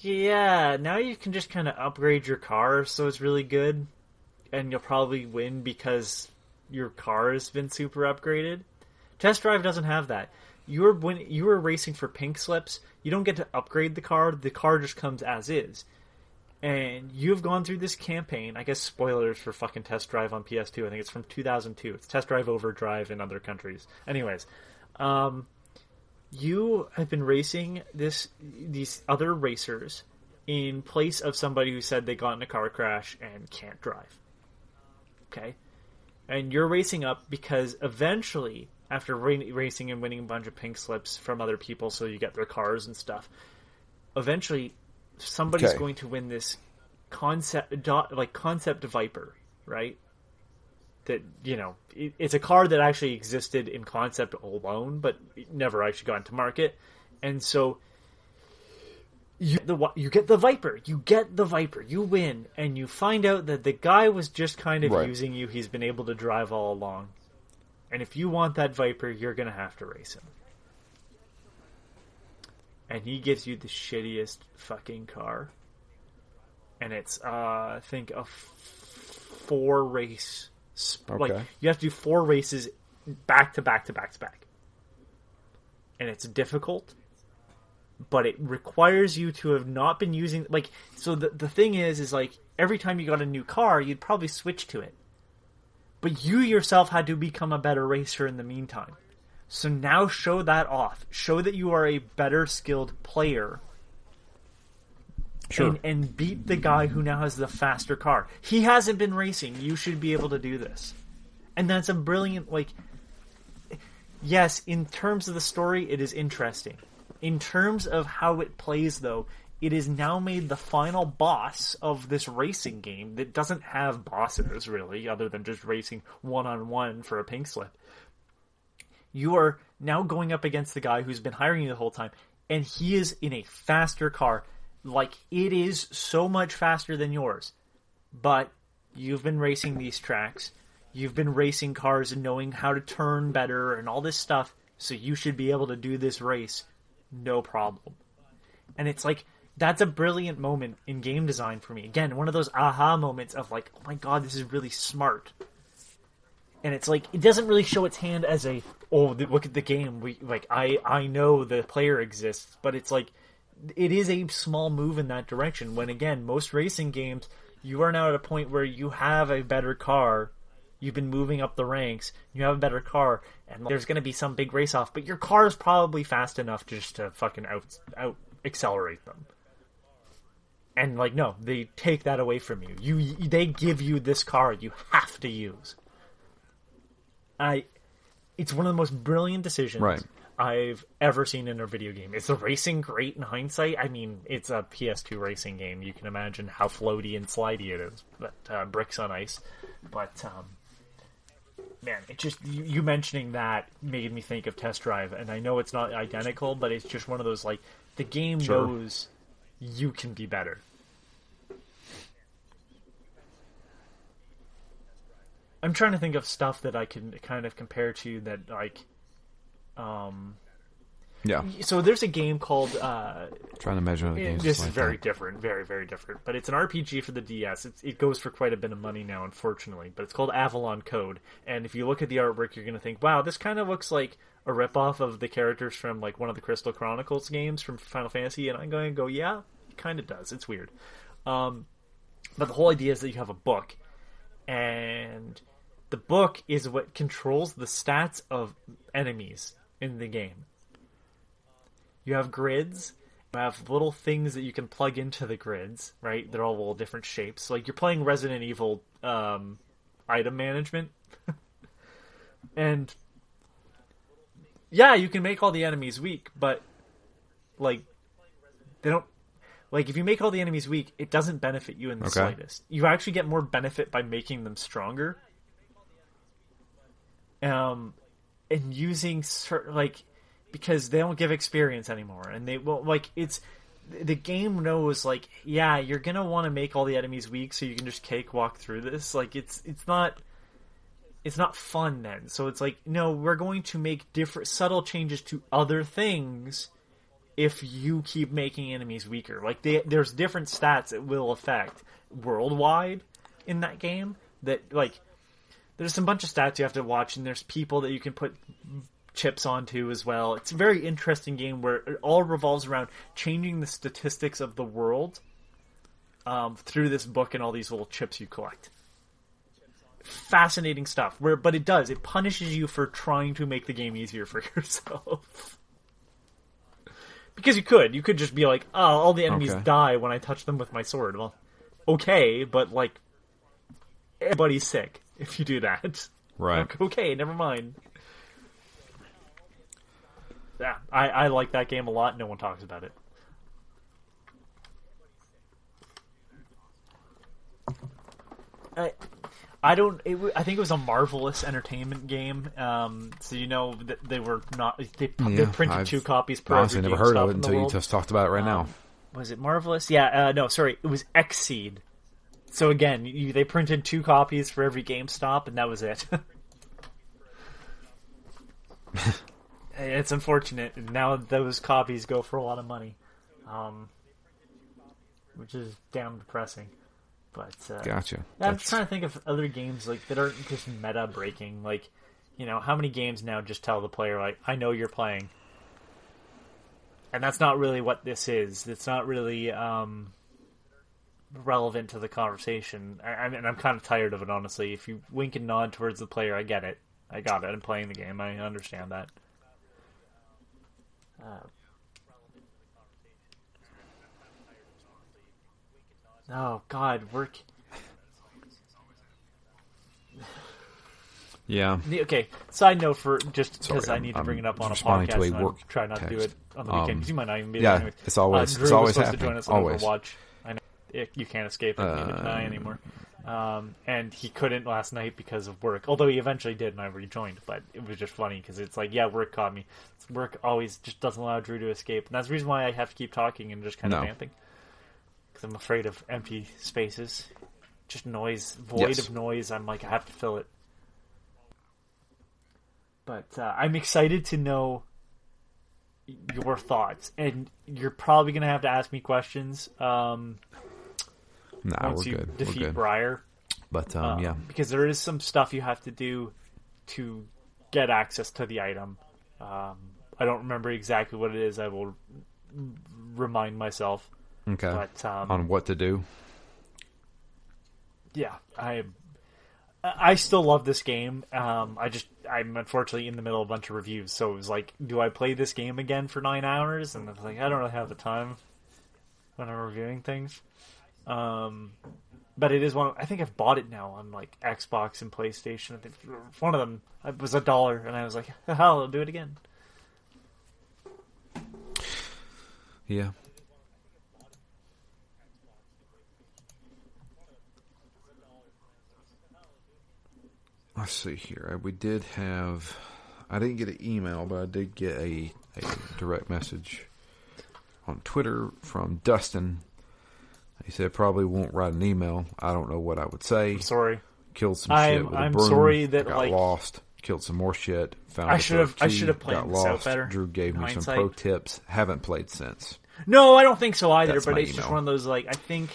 Yeah, now you can just kind of upgrade your car so it's really good, and you'll probably win because your car has been super upgraded. Test Drive doesn't have that. When you are racing for pink slips, you don't get to upgrade the car just comes as is. And you've gone through this campaign. I guess spoilers for fucking Test Drive on PS2. I think it's from 2002. It's Test Drive Overdrive in other countries. Anyways, you have been racing these other racers in place of somebody who said they got in a car crash and can't drive. Okay? And you're racing up because eventually, after racing and winning a bunch of pink slips from other people so you get their cars and stuff, eventually somebody's going to win this concept Viper, right? That, it's a car that actually existed in concept alone, but it never actually got into market. And so you get the Viper. You get the Viper. You win, and you find out that the guy was just kind of using you. He's been able to drive all along. And if you want that Viper, you're going to have to race him. And he gives you the shittiest fucking car. And it's, I think, a 4-race... Like, you have to do 4 races back to back to back to back. And it's difficult. But it requires you to have not been using... Like, so the thing is, like, every time you got a new car, you'd probably switch to it. But you yourself had to become a better racer in the meantime. So now show that off. Show that you are a better skilled player. Sure. And beat the guy who now has the faster car. He hasn't been racing. You should be able to do this. And that's a brilliant, like... Yes, in terms of the story, it is interesting. In terms of how it plays, though, it is now made the final boss of this racing game that doesn't have bosses, really, other than just racing one-on-one for a pink slip. You are now going up against the guy who's been hiring you the whole time, and he is in a faster car. Like, it is so much faster than yours. But you've been racing these tracks. You've been racing cars and knowing how to turn better and all this stuff, so you should be able to do this race no problem. And it's like, that's a brilliant moment in game design for me. Again, one of those aha moments of like, oh my god, this is really smart. And it's like, it doesn't really show its hand as a, look at the game. I know the player exists, but it's like, it is a small move in that direction. When again, most racing games, you are now at a point where you have a better car. You've been moving up the ranks. You have a better car, and there's going to be some big race off. But your car is probably fast enough just to fucking out accelerate them. And like, no, they take that away from you. They give you this car you have to use. It's one of the most brilliant decisions I've ever seen in a video game. Is the racing great in hindsight? I mean, it's a PS2 racing game. You can imagine how floaty and slidey it is. But bricks on ice. But man, it just you mentioning that made me think of Test Drive, and I know it's not identical, but it's just one of those, like, the game knows you can be better. I'm trying to think of stuff that I can kind of compare to that, like, Yeah. So there's a game called. Trying to measure the games. This like is very that. different, very, very different. But it's an RPG for the DS. It goes for quite a bit of money now, unfortunately. But it's called Avalon Code. And if you look at the artwork, you're going to think, wow, this kind of looks like a ripoff of the characters from like one of the Crystal Chronicles games from Final Fantasy. And I'm going to go, yeah, it kind of does. It's weird. But the whole idea is that you have a book. And the book is what controls the stats of enemies in the game. You have grids. You have little things that you can plug into the grids, right? They're all little different shapes. Like you're playing Resident Evil item management. And yeah, you can make all the enemies weak, but like they don't like if you make all the enemies weak, it doesn't benefit you in the slightest. You actually get more benefit by making them stronger. And using certain like because they don't give experience anymore, and they well, like it's the game knows like yeah you're gonna want to make all the enemies weak so you can just cakewalk through this. Like it's not fun then. So it's like no, we're going to make different subtle changes to other things if you keep making enemies weaker. Like there's different stats it will affect worldwide in that game that like there's some bunch of stats you have to watch, and there's people that you can put chips onto as well. It's a very interesting game where it all revolves around changing the statistics of the world through this book and all these little chips you collect. Fascinating stuff. But it punishes you for trying to make the game easier for yourself. Because you could just be like, oh, all the enemies die when I touch them with my sword. Well, okay, but like everybody's sick if you do that. Right. Okay, never mind. Yeah, I like that game a lot. No one talks about it. I think it was a Marvelous Entertainment game. So you know that they were not. They printed 2 copies per. Honestly, never heard of it until you just talked about it right now. Was it Marvelous? Yeah. No, sorry. It was Xseed. So again, they printed 2 copies for every GameStop, and that was it. It's unfortunate. Now those copies go for a lot of money, which is damn depressing. But gotcha. I'm just trying to think of other games like that aren't just meta breaking. Like, you know, how many games now just tell the player like, "I know you're playing," and that's not really what this is. It's not really relevant to the conversation. I'm kind of tired of it, honestly. If you wink and nod towards the player, I get it. I got it. I'm playing the game. I understand that. Oh God, work. Yeah. Okay. Side note for just because Sorry, I need to bring it up on a responding podcast. to a work try not to do it on the weekend because you might not even be yeah, there. Anyway. it's always Drew was supposed happening. to join us Always. on Overwatch. I know you can't escape it anymore. And he couldn't last night because of work. Although he eventually did, and I rejoined. But it was just funny because it's like, yeah, work caught me. Work always just doesn't allow Drew to escape, and that's the reason why I have to keep talking and just kind of vamping. Because I'm afraid of empty spaces, just noise, void of noise. I'm like, I have to fill it. But I'm excited to know your thoughts, and you're probably going to have to ask me questions. Once we're you good. defeat We're good. Briar. But yeah, because there is some stuff you have to do to get access to the item. I don't remember exactly what it is. I will remind myself. okay. But, on what to do. Yeah, I still love this game. I'm unfortunately in the middle of a bunch of reviews, so it was like, do I play this game again for 9 hours? And I was like, I don't really have the time when I'm reviewing things. But it is one. I think I've bought it now on like Xbox and PlayStation. I think one of them was $1, and I was like, hell, I'll do it again. Yeah. Let's see here. We did have. I didn't get an email, but I did get a direct message on Twitter from Dustin. He said probably won't write an email. I don't know what I would say. I'm sorry. Killed some shit with a broom. Sorry that I got like lost. killed some more shit. Found I should have played got this out lost. better. Drew gave me some pro tips. Haven't played since. No, I don't think so either. That's but my it's just email. one of those like I think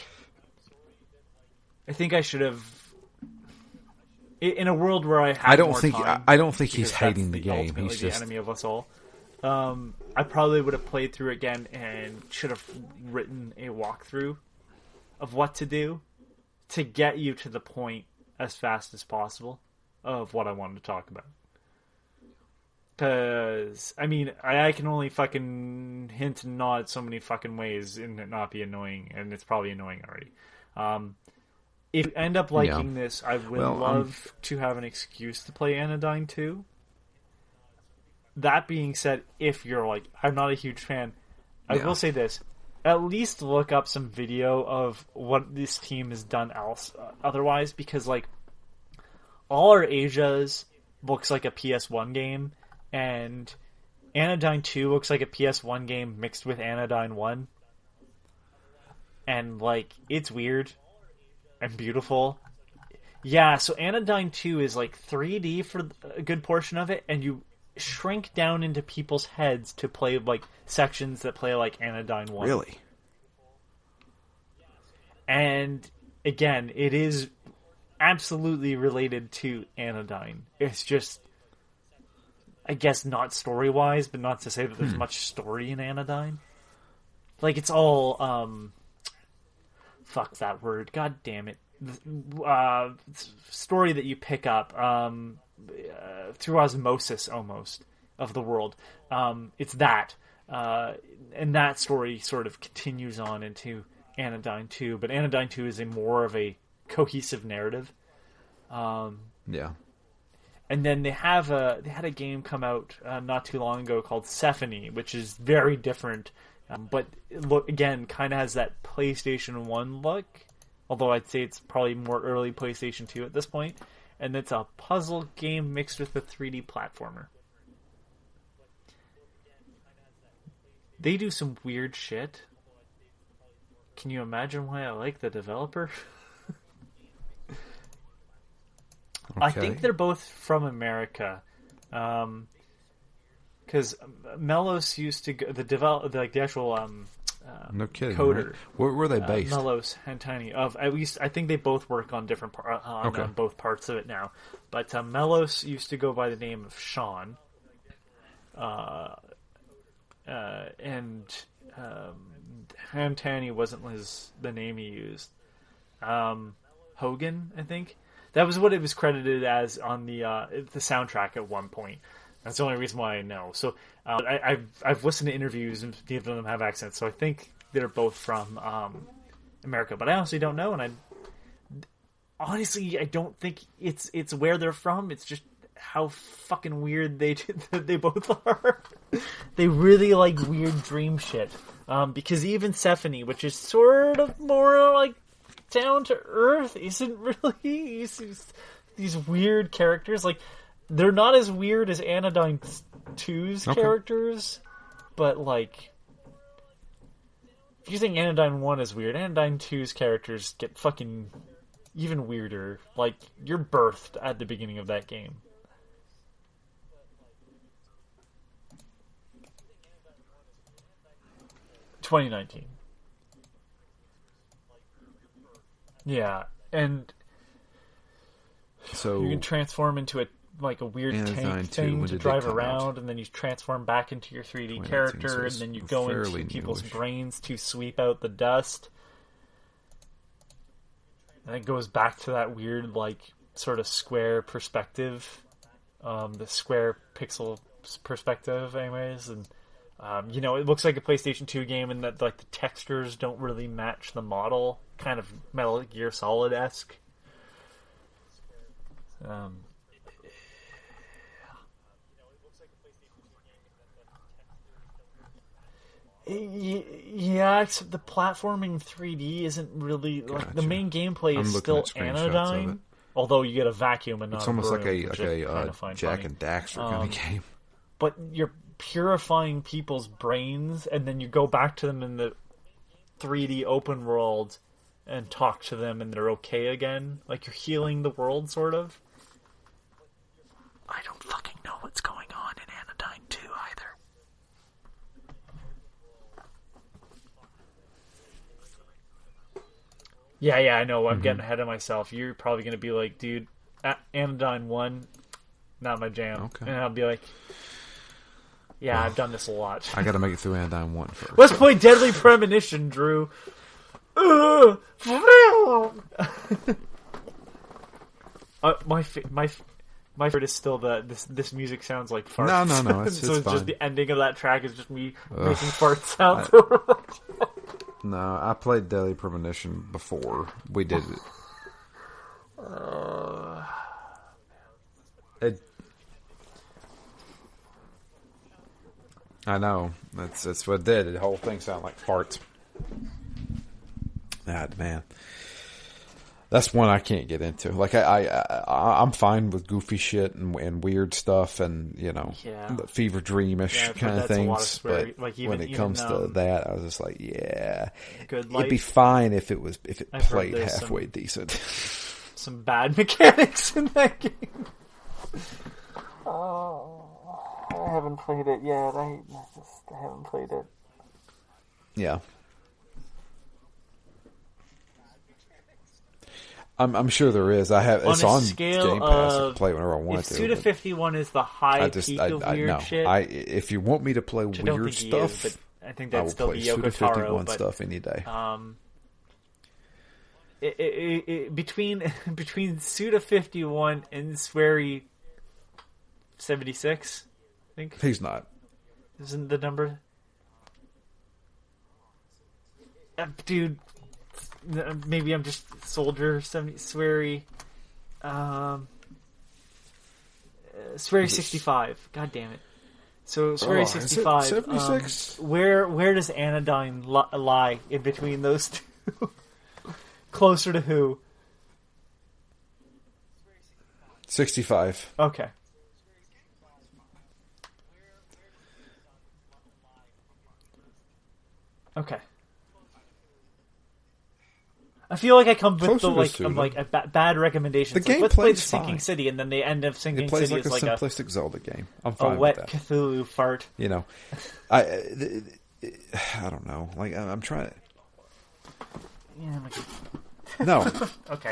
I should have. In a world where I have I don't more think time, I don't think because he's hating the that's game. ultimately He's the just enemy of us all. I probably would have played through again and should have written a walkthrough of what to do to get you to the point as fast as possible of what I wanted to talk about. Because, I mean, I can only fucking hint and nod so many fucking ways and it not be annoying, and it's probably annoying already. If you end up liking this, I would love to have an excuse to play Anodyne 2. That being said, if you're like, I'm not a huge fan, I will say this. At least look up some video of what this team has done otherwise, because, like, All Our Asias looks like a PS1 game, and Anodyne 2 looks like a PS1 game mixed with Anodyne 1. And, like, it's weird and beautiful. Yeah, so Anodyne 2 is, like, 3D for a good portion of it, and you shrink down into people's heads to play like sections that play like Anodyne 1. Really? And again, it is absolutely related to Anodyne. It's just, I guess, not story-wise, but not to say that there's much story in Anodyne. Like, it's all, fuck that word, god damn it. Story that you pick up, through osmosis almost of the world. It's that. And that story sort of continues on into Anodyne 2, but Anodyne 2 is more of a cohesive narrative. Yeah. And then they had a game come out not too long ago called Sephony, which is very different, but look again kind of has that PlayStation 1 look, although I'd say it's probably more early PlayStation 2 at this point. And it's a puzzle game mixed with a 3D platformer. They do some weird shit. Can you imagine why I like the developer? Okay. I think they're both from America. Because Melos used to go, the actual no kidding, coder. Right? Where were they based? Melos Hantani. Of at least, I think they both work on different on both parts of it now. But Melos used to go by the name of Sean, and Hantani wasn't the name he used. Hogan, I think that was what it was credited as on the soundtrack at one point. That's the only reason why I know. So I've listened to interviews and neither of them have accents, so I think they're both from America. But I honestly don't know, and I don't think it's where they're from. It's just how fucking weird they both are. They really like weird dream shit. Because even Sephony, which is sort of more like down to earth, isn't really these weird characters like. They're not as weird as Anodyne 2's characters, but, like, if you think Anodyne 1 is weird, Anodyne 2's characters get fucking even weirder. Like, you're birthed at the beginning of that game. $2019. Yeah, and so you can transform into a weird tank thing to drive around, and then you transform back into your 3D character, and then you go into people's brains to sweep out the dust. And it goes back to that weird, like, sort of square perspective, the square pixel perspective, anyways. And it looks like a PlayStation 2 game, and that like the textures don't really match the model, kind of Metal Gear Solid-esque. Yeah, except the platforming 3D isn't really like the main gameplay is still Anodyne. Although you get a vacuum and not it's almost like a Jack funny. and Daxter kind of game. But you're purifying people's brains, and then you go back to them in the 3D open world and talk to them, and they're okay again. Like you're healing the world, sort of. I don't Yeah, I know. I'm getting ahead of myself. You're probably going to be like, dude, Anodyne 1, not my jam. Okay. And I'll be like, yeah, I've done this a lot. I got to make it through Anodyne 1 first. Let's play Deadly Premonition, Drew. My favorite is still this music sounds like farts. No, it's so it's fine. just the ending of that track is just me making fart sounds. No, I played Deadly Premonition before we did it. I know. That's what it did. The whole thing sounded like farts. Man. That's one I can't get into. Like I'm fine with goofy shit and weird stuff and the fever dreamish kind of things. But like when it comes to that, I was just like, it'd be fine if it played halfway decent. Some bad mechanics in that game. Oh, I haven't played it yet. I haven't played it. Yeah. I'm sure there is. It's on Game Pass. I can play whenever I want to. If 2 to 51 is the high peak of weird shit. If you want me to play weird stuff, I think that'd still be Yoko Taro. Stuff any day. Between Suda 51 and Swery 76, I think. He's not. Isn't the number? Dude, maybe I'm just Soldier 70 Swery. Swery 65. God damn it. So Swery 65. 76? Where does Anodyne lie in between those two? Closer to who? 65. Okay. Okay. I feel like I come with a bad recommendation. The game let's play the plays Sinking fine. City, and then they end up Sinking It plays City like is a like simplistic Zelda game. I'm fine a wet with that. Cthulhu fart. I don't know. Like I'm trying. Yeah. No. Okay.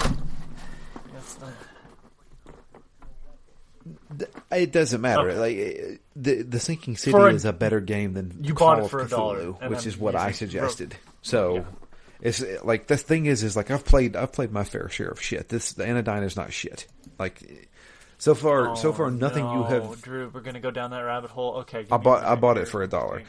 It doesn't matter. Okay. Like the Sinking City is a better game than you Call bought it of for Cthulhu, $1, which is what I suggested. So it's like the thing is like I've played my fair share of shit. The Anodyne is not shit. Like so far nothing you have. Drew, we're gonna go down that rabbit hole. Okay. I bought it for $1.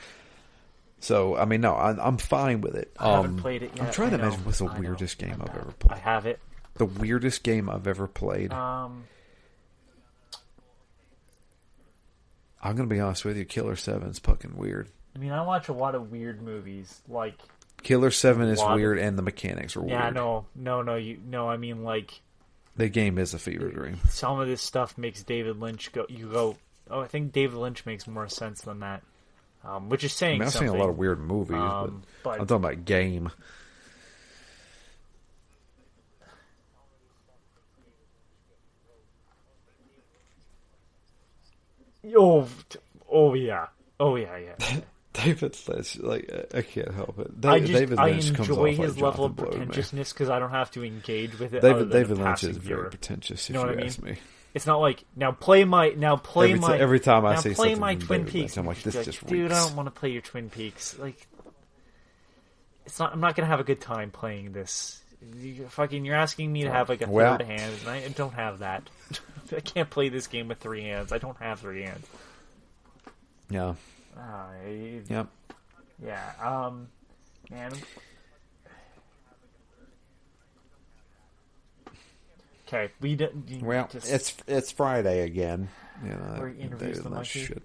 So I mean, no, I'm fine with it. I haven't played it yet. I'm trying to imagine what's the weirdest game I've ever played. I have it. The weirdest game I've ever played. I'm gonna be honest with you. Killer 7's fucking weird. I mean, I watch a lot of weird movies. Like Killer 7 is weird, and the mechanics are weird. Yeah, no. I mean, like the game is a fever dream. Some of this stuff makes David Lynch go. Oh, I think David Lynch makes more sense than that. Which is saying I've something. seen a lot of weird movies, but I'm talking about game. Oh yeah. David Lynch, I can't help it. David Lynch enjoy his level of pretentiousness because I don't have to engage with it. David Lynch is very pretentious. If you ask me, it's not like every time I see something my from Twin David Peaks. Lynch, I'm like, this just reeks. Dude, I don't want to play your Twin Peaks. Like, it's not. I'm not gonna have a good time playing this. You're asking me to have like a third hand, and I don't have that. I can't play this game with 3 hands. I don't have 3 hands. Yeah. Yep. Yeah. Man. Okay. It's Friday again. Where he interviews the monkey. Shit.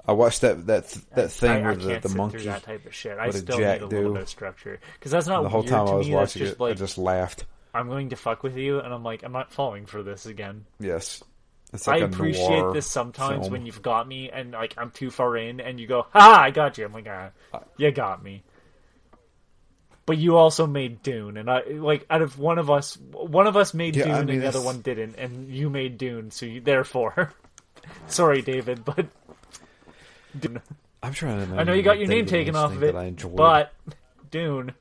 I watched that thing with the monkey. Through that type of shit. I still need a little bit of structure because that's not the whole weird time to I was me. watching That's just it. I just laughed. I'm going to fuck with you, and I'm like, I'm not falling for this again. Yes. It's like I appreciate this sometimes film. when you've got me and like I'm too far in and you go, ha, I got you. I'm like, you got me. But you also made Dune, and I like out of one of us made Dune and the other one didn't, and you made Dune, so therefore, sorry, David, but Dune. I'm trying to. I know you got your name taken off of it, but Dune.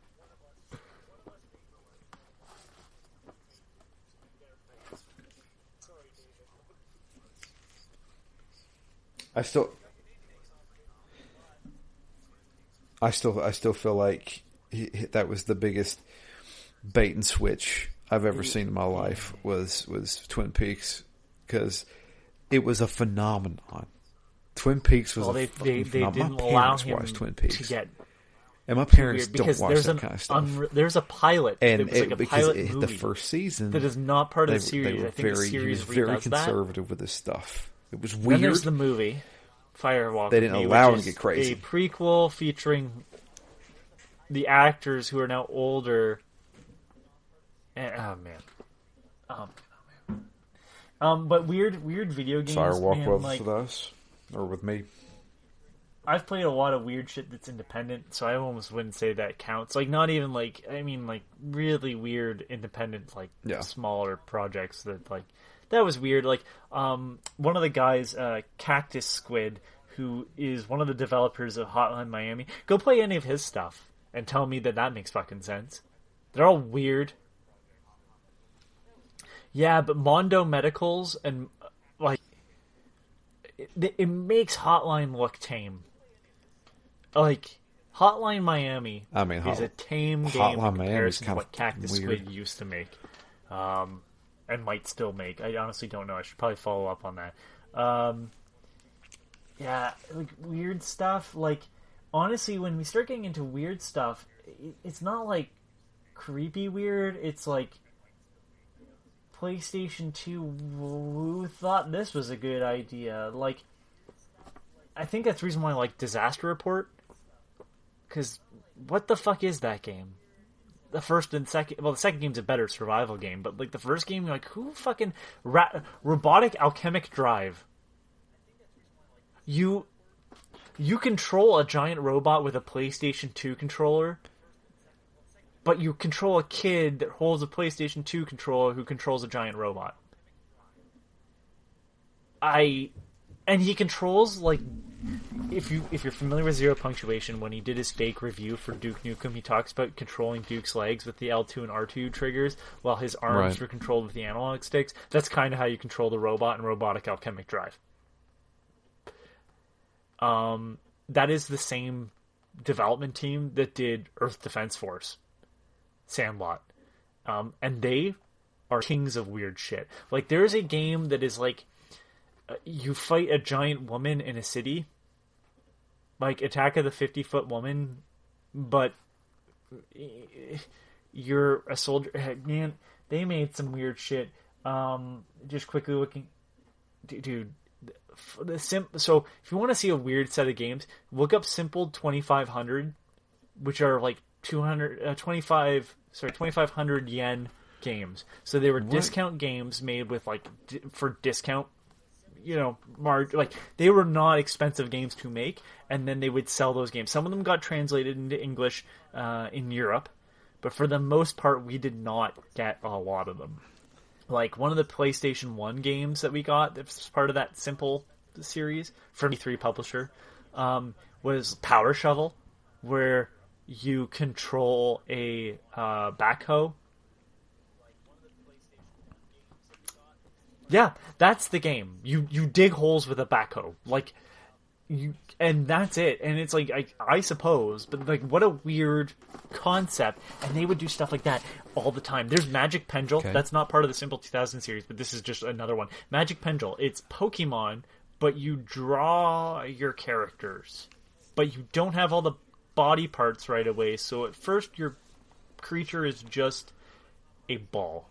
I still, I still feel like that was the biggest bait and switch I've ever seen in my life was Twin Peaks, because it was a phenomenon. Twin Peaks was Well, they phenomenon. didn't My allow parents him watched Twin Peaks, to get and my too parents weird don't because watch there's that kind of stuff. there's a pilot And that was like a because pilot movie the first season that is not part of the they series. were I think very, the he series was very redoes that. conservative with his stuff. It was Then weird. there's the movie Firewalk. They didn't with Me, allow which him to is get crazy. A prequel featuring the actors who are now older. And, oh man. But weird video games. Firewalk man, with like, us or with me. I've played a lot of weird shit that's independent, so I almost wouldn't say that counts. Like, not even like, I mean, like really weird independent, like smaller projects that like that was weird. Like, one of the guys, Cactus Squid, who is one of the developers of Hotline Miami. Go play any of his stuff and tell me that makes fucking sense. They're all weird. Yeah, but Mondo Medicals and like it makes Hotline look tame. Like Hotline Miami, I mean, is a tame game Hotline in Miami is comparison to kind what of Cactus weird. Squid used to make, and might still make. I honestly don't know. I should probably follow up on that. Yeah, like weird stuff. Like honestly, when we start getting into weird stuff, it's not like creepy weird. It's like PlayStation 2, who thought this was a good idea? Like, I think that's the reason why I like Disaster Report. Because what the fuck is that game? The first and second... Well, the second game's a better survival game, but like the first game, you're like, who fucking... Robotic Alchemic Drive. You control a giant robot with a PlayStation 2 controller, but you control a kid that holds a PlayStation 2 controller who controls a giant robot. And he controls, like, if you're familiar with Zero Punctuation, when he did his fake review for Duke Nukem, he talks about controlling Duke's legs with the L2 and R2 triggers, while his arms were controlled with the analog sticks. That's kind of how you control the robot in Robotic Alchemic Drive. That is the same development team that did Earth Defense Force, Sandlot. And they are kings of weird shit. Like, there's a game that is like, you fight a giant woman in a city, like Attack of the 50-Foot Woman, but you're a soldier. Man, they made some weird shit. Just quickly looking, dude. So if you want to see a weird set of games, look up Simple 2500, which are like 2,500 yen games. So they were discount games made with like for discount, like they were not expensive games to make, and then they would sell those games. Some of them got translated into English in Europe, but for the most part, we did not get a lot of them. Like one of the PlayStation 1 games that we got that was part of that Simple series from E3 publisher was Power Shovel, where you control a backhoe. Yeah, that's the game. You dig holes with a backhoe, like and that's it. And it's like I suppose, but like what a weird concept. And they would do stuff like that all the time. There's Magic Pendule. Okay. That's not part of the Simple 2000 series, but this is just another one. Magic Pendule. It's Pokemon, but you draw your characters, but you don't have all the body parts right away. So at first, your creature is just a ball.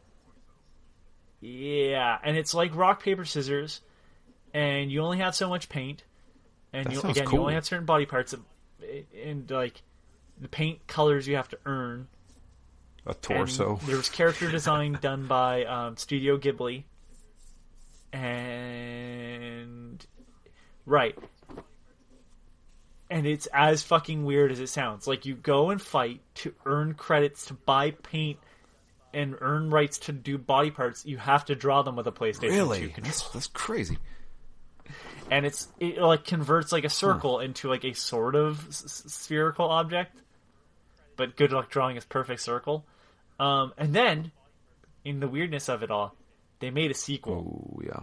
Yeah, and it's like rock, paper, scissors, and you only have so much paint, and you only have certain body parts, and like the paint colors you have to earn. A torso. And there's character design done by Studio Ghibli, and and it's as fucking weird as it sounds. Like you go and fight to earn credits to buy paint and earn rights to do body parts. You have to draw them with a PlayStation 2 controller. That's crazy. And it like converts like a circle into like a sort of spherical object, but good luck drawing a perfect circle. And then, in the weirdness of it all, they made a sequel. Oh yeah.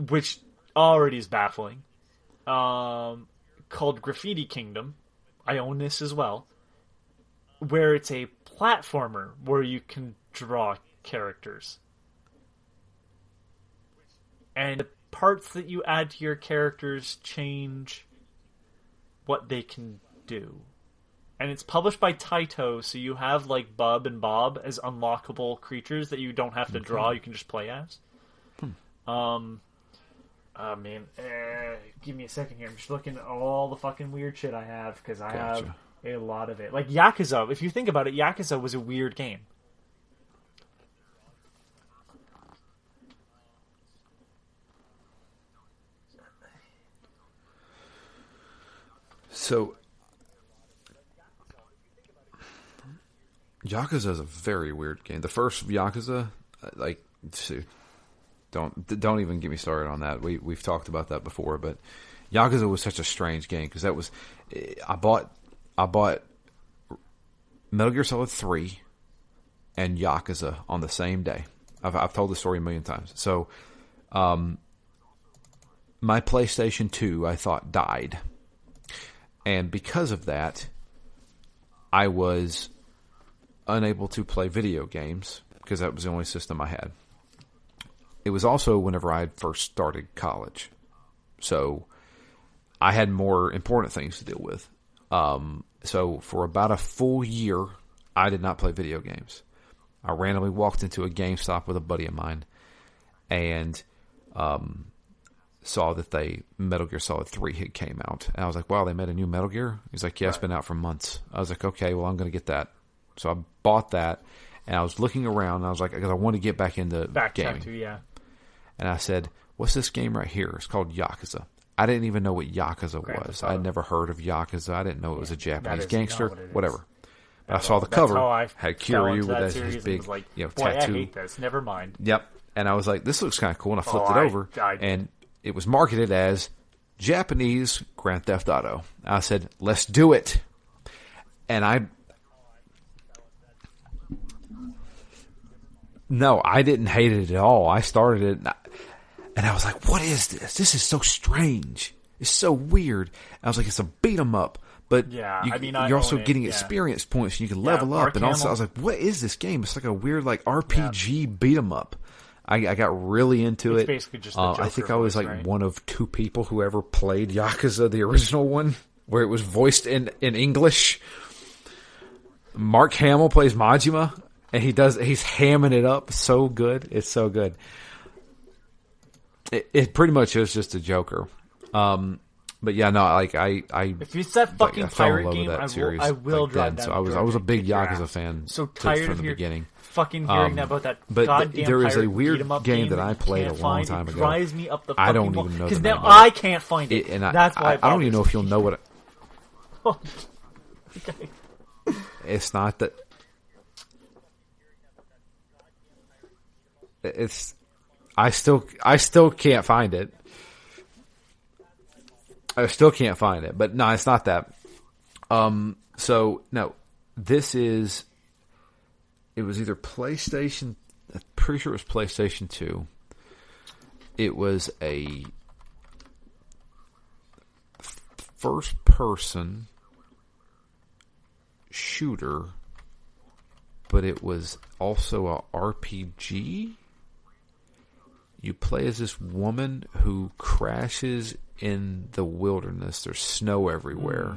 Which already is baffling. Called Graffiti Kingdom. I own this as well. Where it's a platformer where you can draw characters. And the parts that you add to your characters change what they can do. And it's published by Taito, so you have like Bub and Bob as unlockable creatures that you don't have to draw, you can just play as. Oh man, give me a second here. I'm just looking at all the fucking weird shit I have, because I have a lot of it. Like Yakuza, if you think about it, Yakuza was a weird game. So, Yakuza is a very weird game. The first Yakuza, like, don't even get me started on that. We've talked about that before, but Yakuza was such a strange game because that was I bought Metal Gear Solid 3 and Yakuza on the same day. I've told the story a million times. So, my PlayStation 2 I thought died. And because of that, I was unable to play video games because that was the only system I had. It was also whenever I had first started college. So I had more important things to deal with. So for about a full year, I did not play video games. I randomly walked into a GameStop with a buddy of mine and saw that Metal Gear Solid 3 had came out. And I was like, wow, they made a new Metal Gear? He's like, yeah, it's been out for months. I was like, okay, well, I'm going to get that. So I bought that, and I was looking around, and I was like, because I want to get back into gaming. Too, yeah. And I said, what's this game right here? It's called Yakuza. I didn't even know what Yakuza was. I had never heard of Yakuza. I didn't know it was a Japanese gangster, whatever. But I saw the cover, had Kiryu with his big like, tattoo. I hate this. Never mind. Yep. And I was like, this looks kind of cool, and I flipped it over, and it was marketed as Japanese Grand Theft Auto. I said, let's do it. And I didn't hate it at all. I started it, and I was like, what is this? This is so strange. It's so weird. And I was like, it's a beat 'em up. But you're also getting experience points, and you can level up. And also, I was like, what is this game? It's like a weird like RPG beat 'em up. I got really into it. Basically just the Joker I think I was like one of two people who ever played Yakuza, the original one, where it was voiced in English. Mark Hamill plays Majima, and he's hamming it up so good. It's so good. It pretty much is just a Joker. But yeah, no, like I if it's that fucking pirate game, I will drive down. So I was a big Yakuza fan. So tired from of the beginning. Fucking hearing about that but goddamn there is a pirate weird beat-em-up game that I played a long time It ago. drives me up the I fucking don't wall, even know because the now name of I can't find it. and that's why I don't even know if you'll know what it, okay. It's not that it's I still can't find it. I still can't find it. But no, it's not that. So no, it was either PlayStation, I'm pretty sure it was PlayStation 2. It was a first person shooter, but it was also a RPG. You play as this woman who crashes in the wilderness. There's snow everywhere.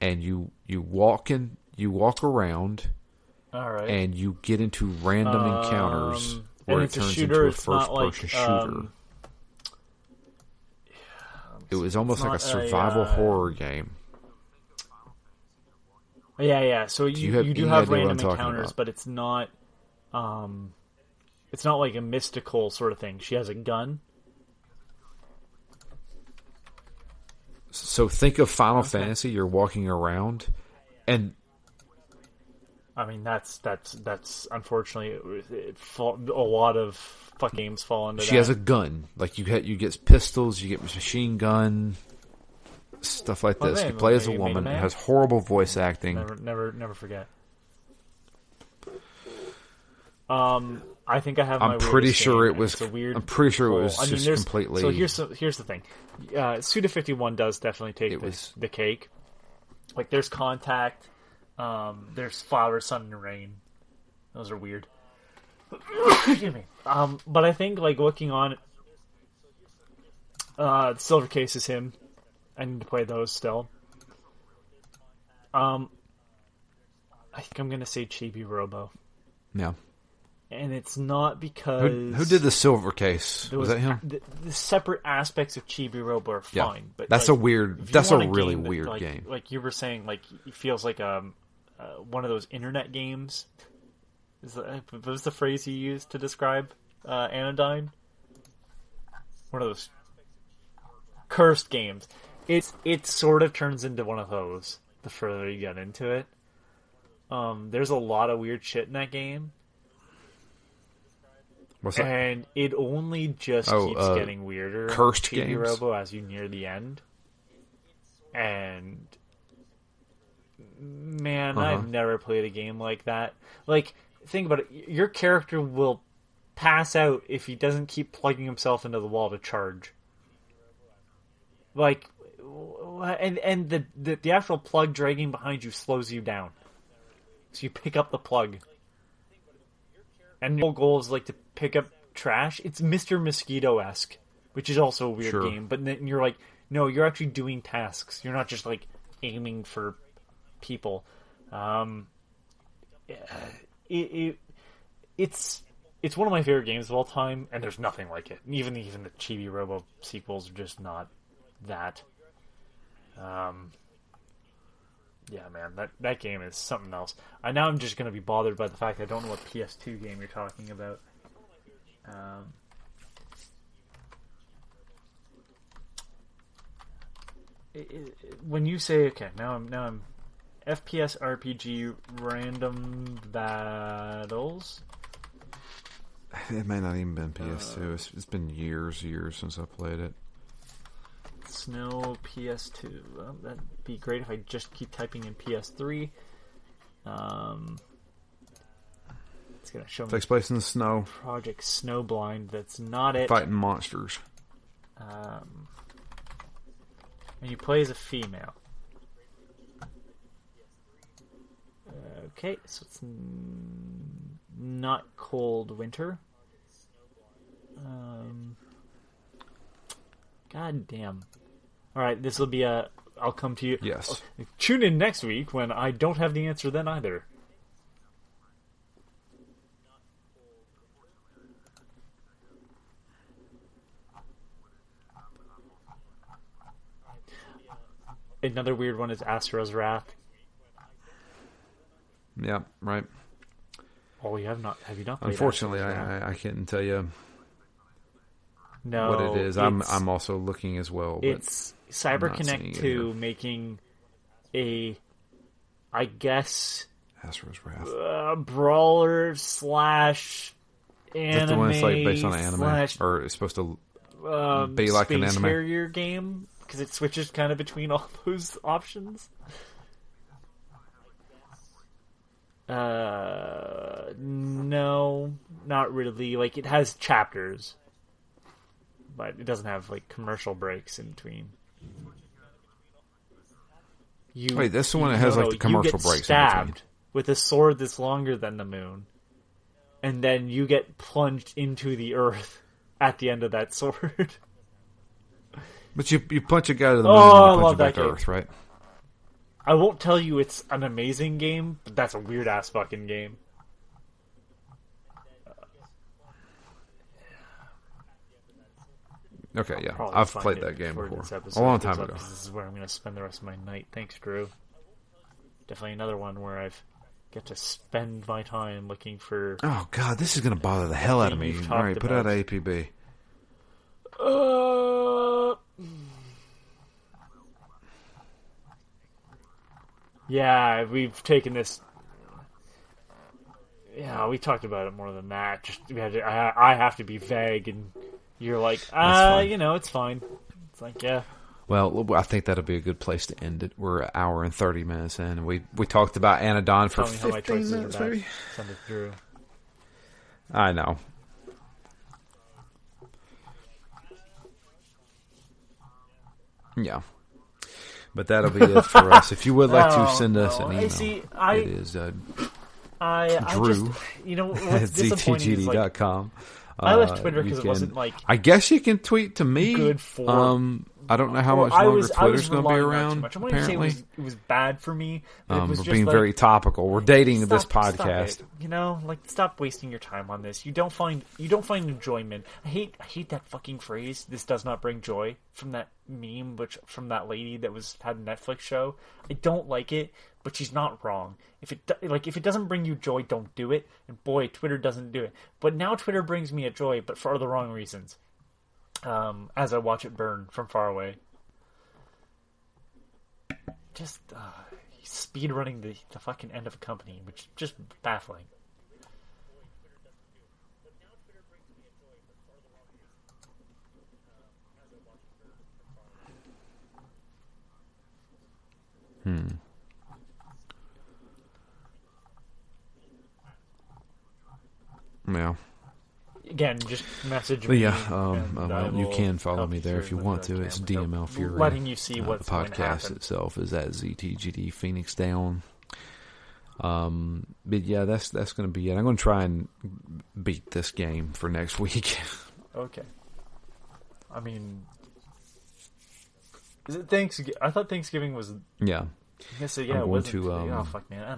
And you walk around. All right. And you get into random encounters where it turns into a first-person shooter. It was almost like a survival horror game. Yeah. So you do have random encounters, about? but it's not like a mystical sort of thing. She has a gun. So think of Final Fantasy. You're walking around, and I mean that's unfortunately a lot of fucking games fall into that. She has a gun. Like you get pistols, you get machine gun, stuff like this. You play as a woman. It has horrible voice acting. Never forget. I think I have. I'm my pretty weirdest sure game, it was. It's a weird. I'm pretty sure it was I mean, just completely. So here's the thing. Suda 51 does definitely take the cake. Like there's Contact, there's Flower, Sun, and Rain. Those are weird. Excuse me. But I think like looking on, Silver Case is him. I need to play those still. I think I'm gonna say Chibi Robo. Yeah. And it's not because... Who did the Silver Case? Was that him? The separate aspects of Chibi Robo are fine. But that's like, a weird... That's a really weird game. Like you were saying, like it feels like one of those internet games. What was the phrase you used to describe Anodyne? One of those cursed games. It sort of turns into one of those the further you get into it. There's a lot of weird shit in that game. What's that? And it only just keeps getting weirder. Cursed games? Robo as you near the end. And man, I've never played a game like that. Like, think about it. Your character will pass out if he doesn't keep plugging himself into the wall to charge. Like, and the actual plug dragging behind you slows you down. So you pick up the plug. And your goal is like to pick up trash. It's Mr. Mosquito-esque, which is also a weird game. But then you're like, no, you're actually doing tasks. You're not just like aiming for people. It's one of my favorite games of all time, and there's nothing like it. Even the Chibi Robo sequels are just not that. Yeah, man, that game is something else. I'm just going to be bothered by the fact I don't know what PS2 game you're talking about. When you say, okay, now I'm FPS RPG Random Battles. It may not even been PS2. It's been years since I played it. Snow PS2. Well, that'd be great if I just keep typing in PS3. It's gonna show me. Takes place in the snow. Project Snowblind. That's not it. Fighting monsters. And you play as a female. Okay, so it's not Cold Winter. God damn. Alright, this will be I'll come to you. Yes. Tune in next week when I don't have the answer then either. Another weird one is Asura's Wrath. Yeah, right. Oh, you have not played Unfortunately, I couldn't tell you what it is. I'm also looking as well. But it's CyberConnect 2 making a, I guess, Asura's Wrath brawler slash anime. Is that the one that's like based on an anime, or it's supposed to be like an anime? Space Harrier game, because it switches kind of between all those options. No, not really. Like, it has chapters, but it doesn't have like commercial breaks in between. Wait, that's the one that has like the commercial breaks in between. With a sword that's longer than the moon, and then you get plunged into the earth at the end of that sword. But you punch a guy to the moon and you punch him back to Earth, right? I won't tell you it's an amazing game, but that's a weird-ass fucking game. Okay, yeah. I've played that game before. A long time ago. This is where I'm going to spend the rest of my night. Thanks, Drew. Definitely another one where I get to spend my time looking for... Oh, God, this is going to bother the hell out of me. All right, put out APB. Yeah, we've taken this. Yeah, we talked about it more than that. Just I have to be vague, and you're like, it's fine. It's like, yeah. Well, I think that'll be a good place to end it. We're an hour and 30 minutes in. We talked about Anodyne for 15 minutes, maybe. Send it through. I know. Yeah. But that'll be it for us. If you would like to send us an email, it is Drew at ZTGD.com. I left Twitter because it wasn't like. I guess you can tweet to me. Good for. I don't know how much longer Twitter's going to be around. Apparently, it was bad for me. But it was we're just being very topical. We're dating this podcast. Stop wasting your time on this. You don't find enjoyment. I hate that fucking phrase. This does not bring joy from that meme, from that lady that had a Netflix show. I don't like it, but she's not wrong. If it doesn't bring you joy, don't do it. And boy, Twitter doesn't do it. But now Twitter brings me a joy, but for the wrong reasons. As I watch it burn from far away. Just speed running the fucking end of a company, which is just baffling. Yeah. Again, just message but me. Yeah, you can follow me there if you want to. It's DML Fury. Letting you see what's the podcast itself is at ZTGD Phoenix Down. But yeah, that's going to be it. I'm going to try and beat this game for next week. Okay. I mean, is it Thanksgiving? I thought Thanksgiving was. Yeah. I'm going to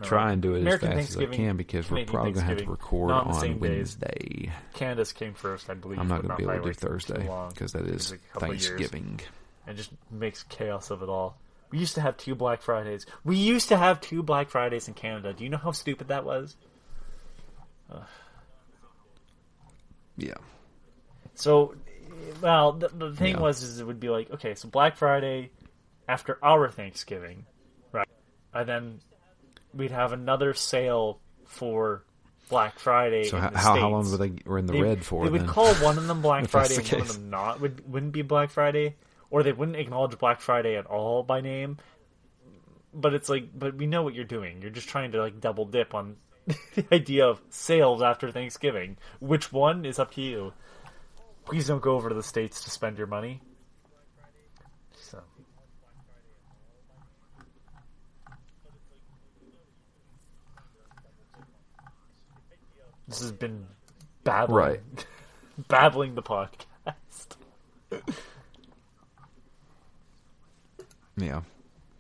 try and do it American as fast as I can because we're probably going to have to record on Wednesday. Canada's came first, I believe. I'm not going to be able to do Thursday because that is Thanksgiving. It just makes chaos of it all. We used to have 2 Black Fridays. We used to have 2 Black Fridays in Canada. Do you know how stupid that was? Yeah. So, well, the thing is it would be like, okay, so Black Friday after our Thanksgiving, right? And then we'd have another sale for Black Friday. So in the how States. long were in the red for? They would call one of them Black Friday and one case. of them not. Wouldn't be Black Friday, or they wouldn't acknowledge Black Friday at all by name. But it's like, but we know what you're doing. You're just trying to like double dip on the idea of sales after Thanksgiving. Which one is up to you? Please don't go over to the States to spend your money. So. This has been babbling. Right. Babbling the podcast. Yeah,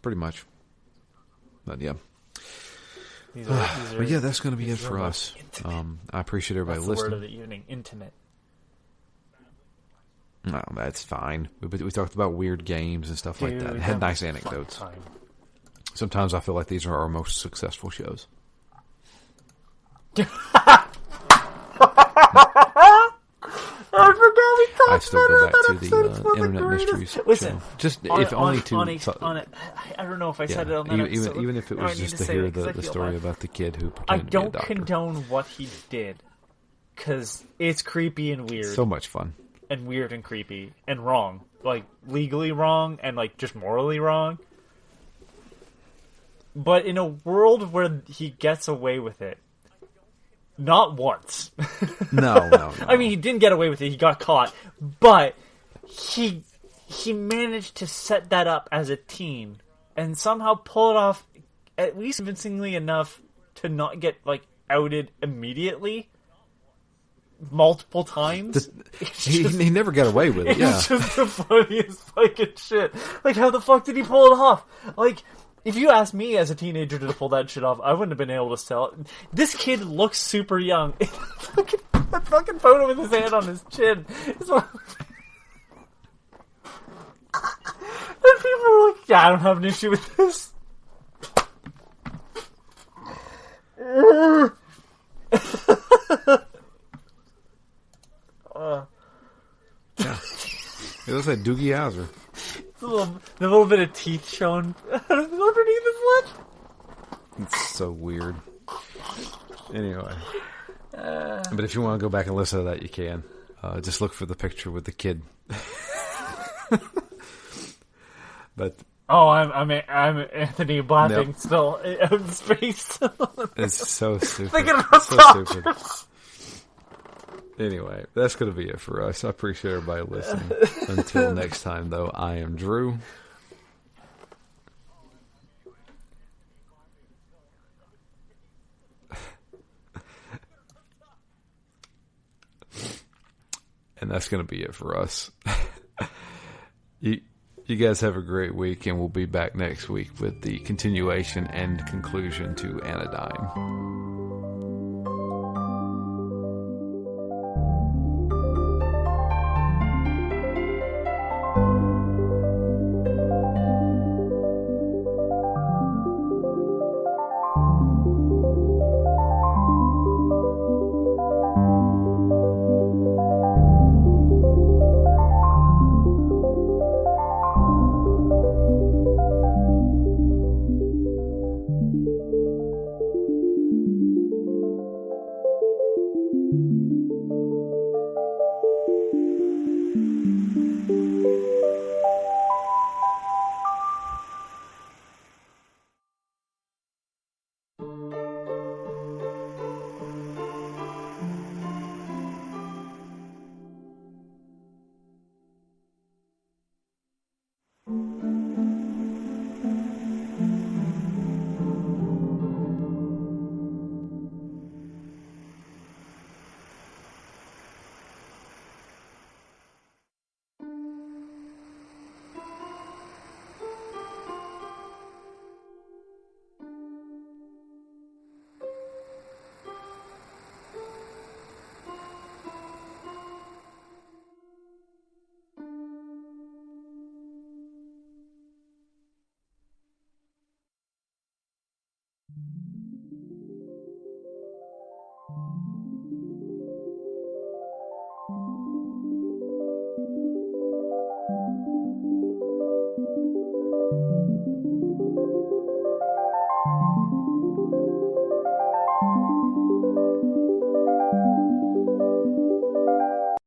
pretty much. But yeah. But yeah, that's going to be it for us. I appreciate everybody listening. That's the word of the evening. Intimate. No, that's fine. We talked about weird games and stuff like that. Had nice anecdotes. Sometimes I feel like these are our most successful shows. I forgot we talked I still go back to the Internet Mysteries. Listen, just on if it, only on to. it, on it. I don't know if I said it on that episode. Even if it was just to hear the story about the kid who pretended to be a doctor. I don't condone what he did, because it's creepy and weird. So much fun. And weird and creepy and wrong, like legally wrong and like just morally wrong. But in a world where he gets away with it, not once. No. I mean, he didn't get away with it. He got caught, but he managed to set that up as a teen and somehow pull it off at least convincingly enough to not get like outed immediately. Multiple times. He never got away with it. Yeah, it's just the funniest fucking shit. Like, how the fuck did he pull it off? Like, if you asked me as a teenager to pull that shit off, I wouldn't have been able to sell it. This kid looks super young. That fucking photo with his hand on his chin. And people were like, "Yeah, I don't have an issue with this." Yeah. It looks like Doogie Howser. The little bit of teeth showing underneath his lip. It's so weird. Anyway. But if you want to go back and listen to that, you can. Just look for the picture with the kid. But I'm Anthony laughing still out in space. It's so stupid. Thinking about so stupid. Anyway, that's going to be it for us. I appreciate everybody listening. Until next time, though, I am Drew. And that's going to be it for us. You guys have a great week, and we'll be back next week with the continuation and conclusion to Anodyne.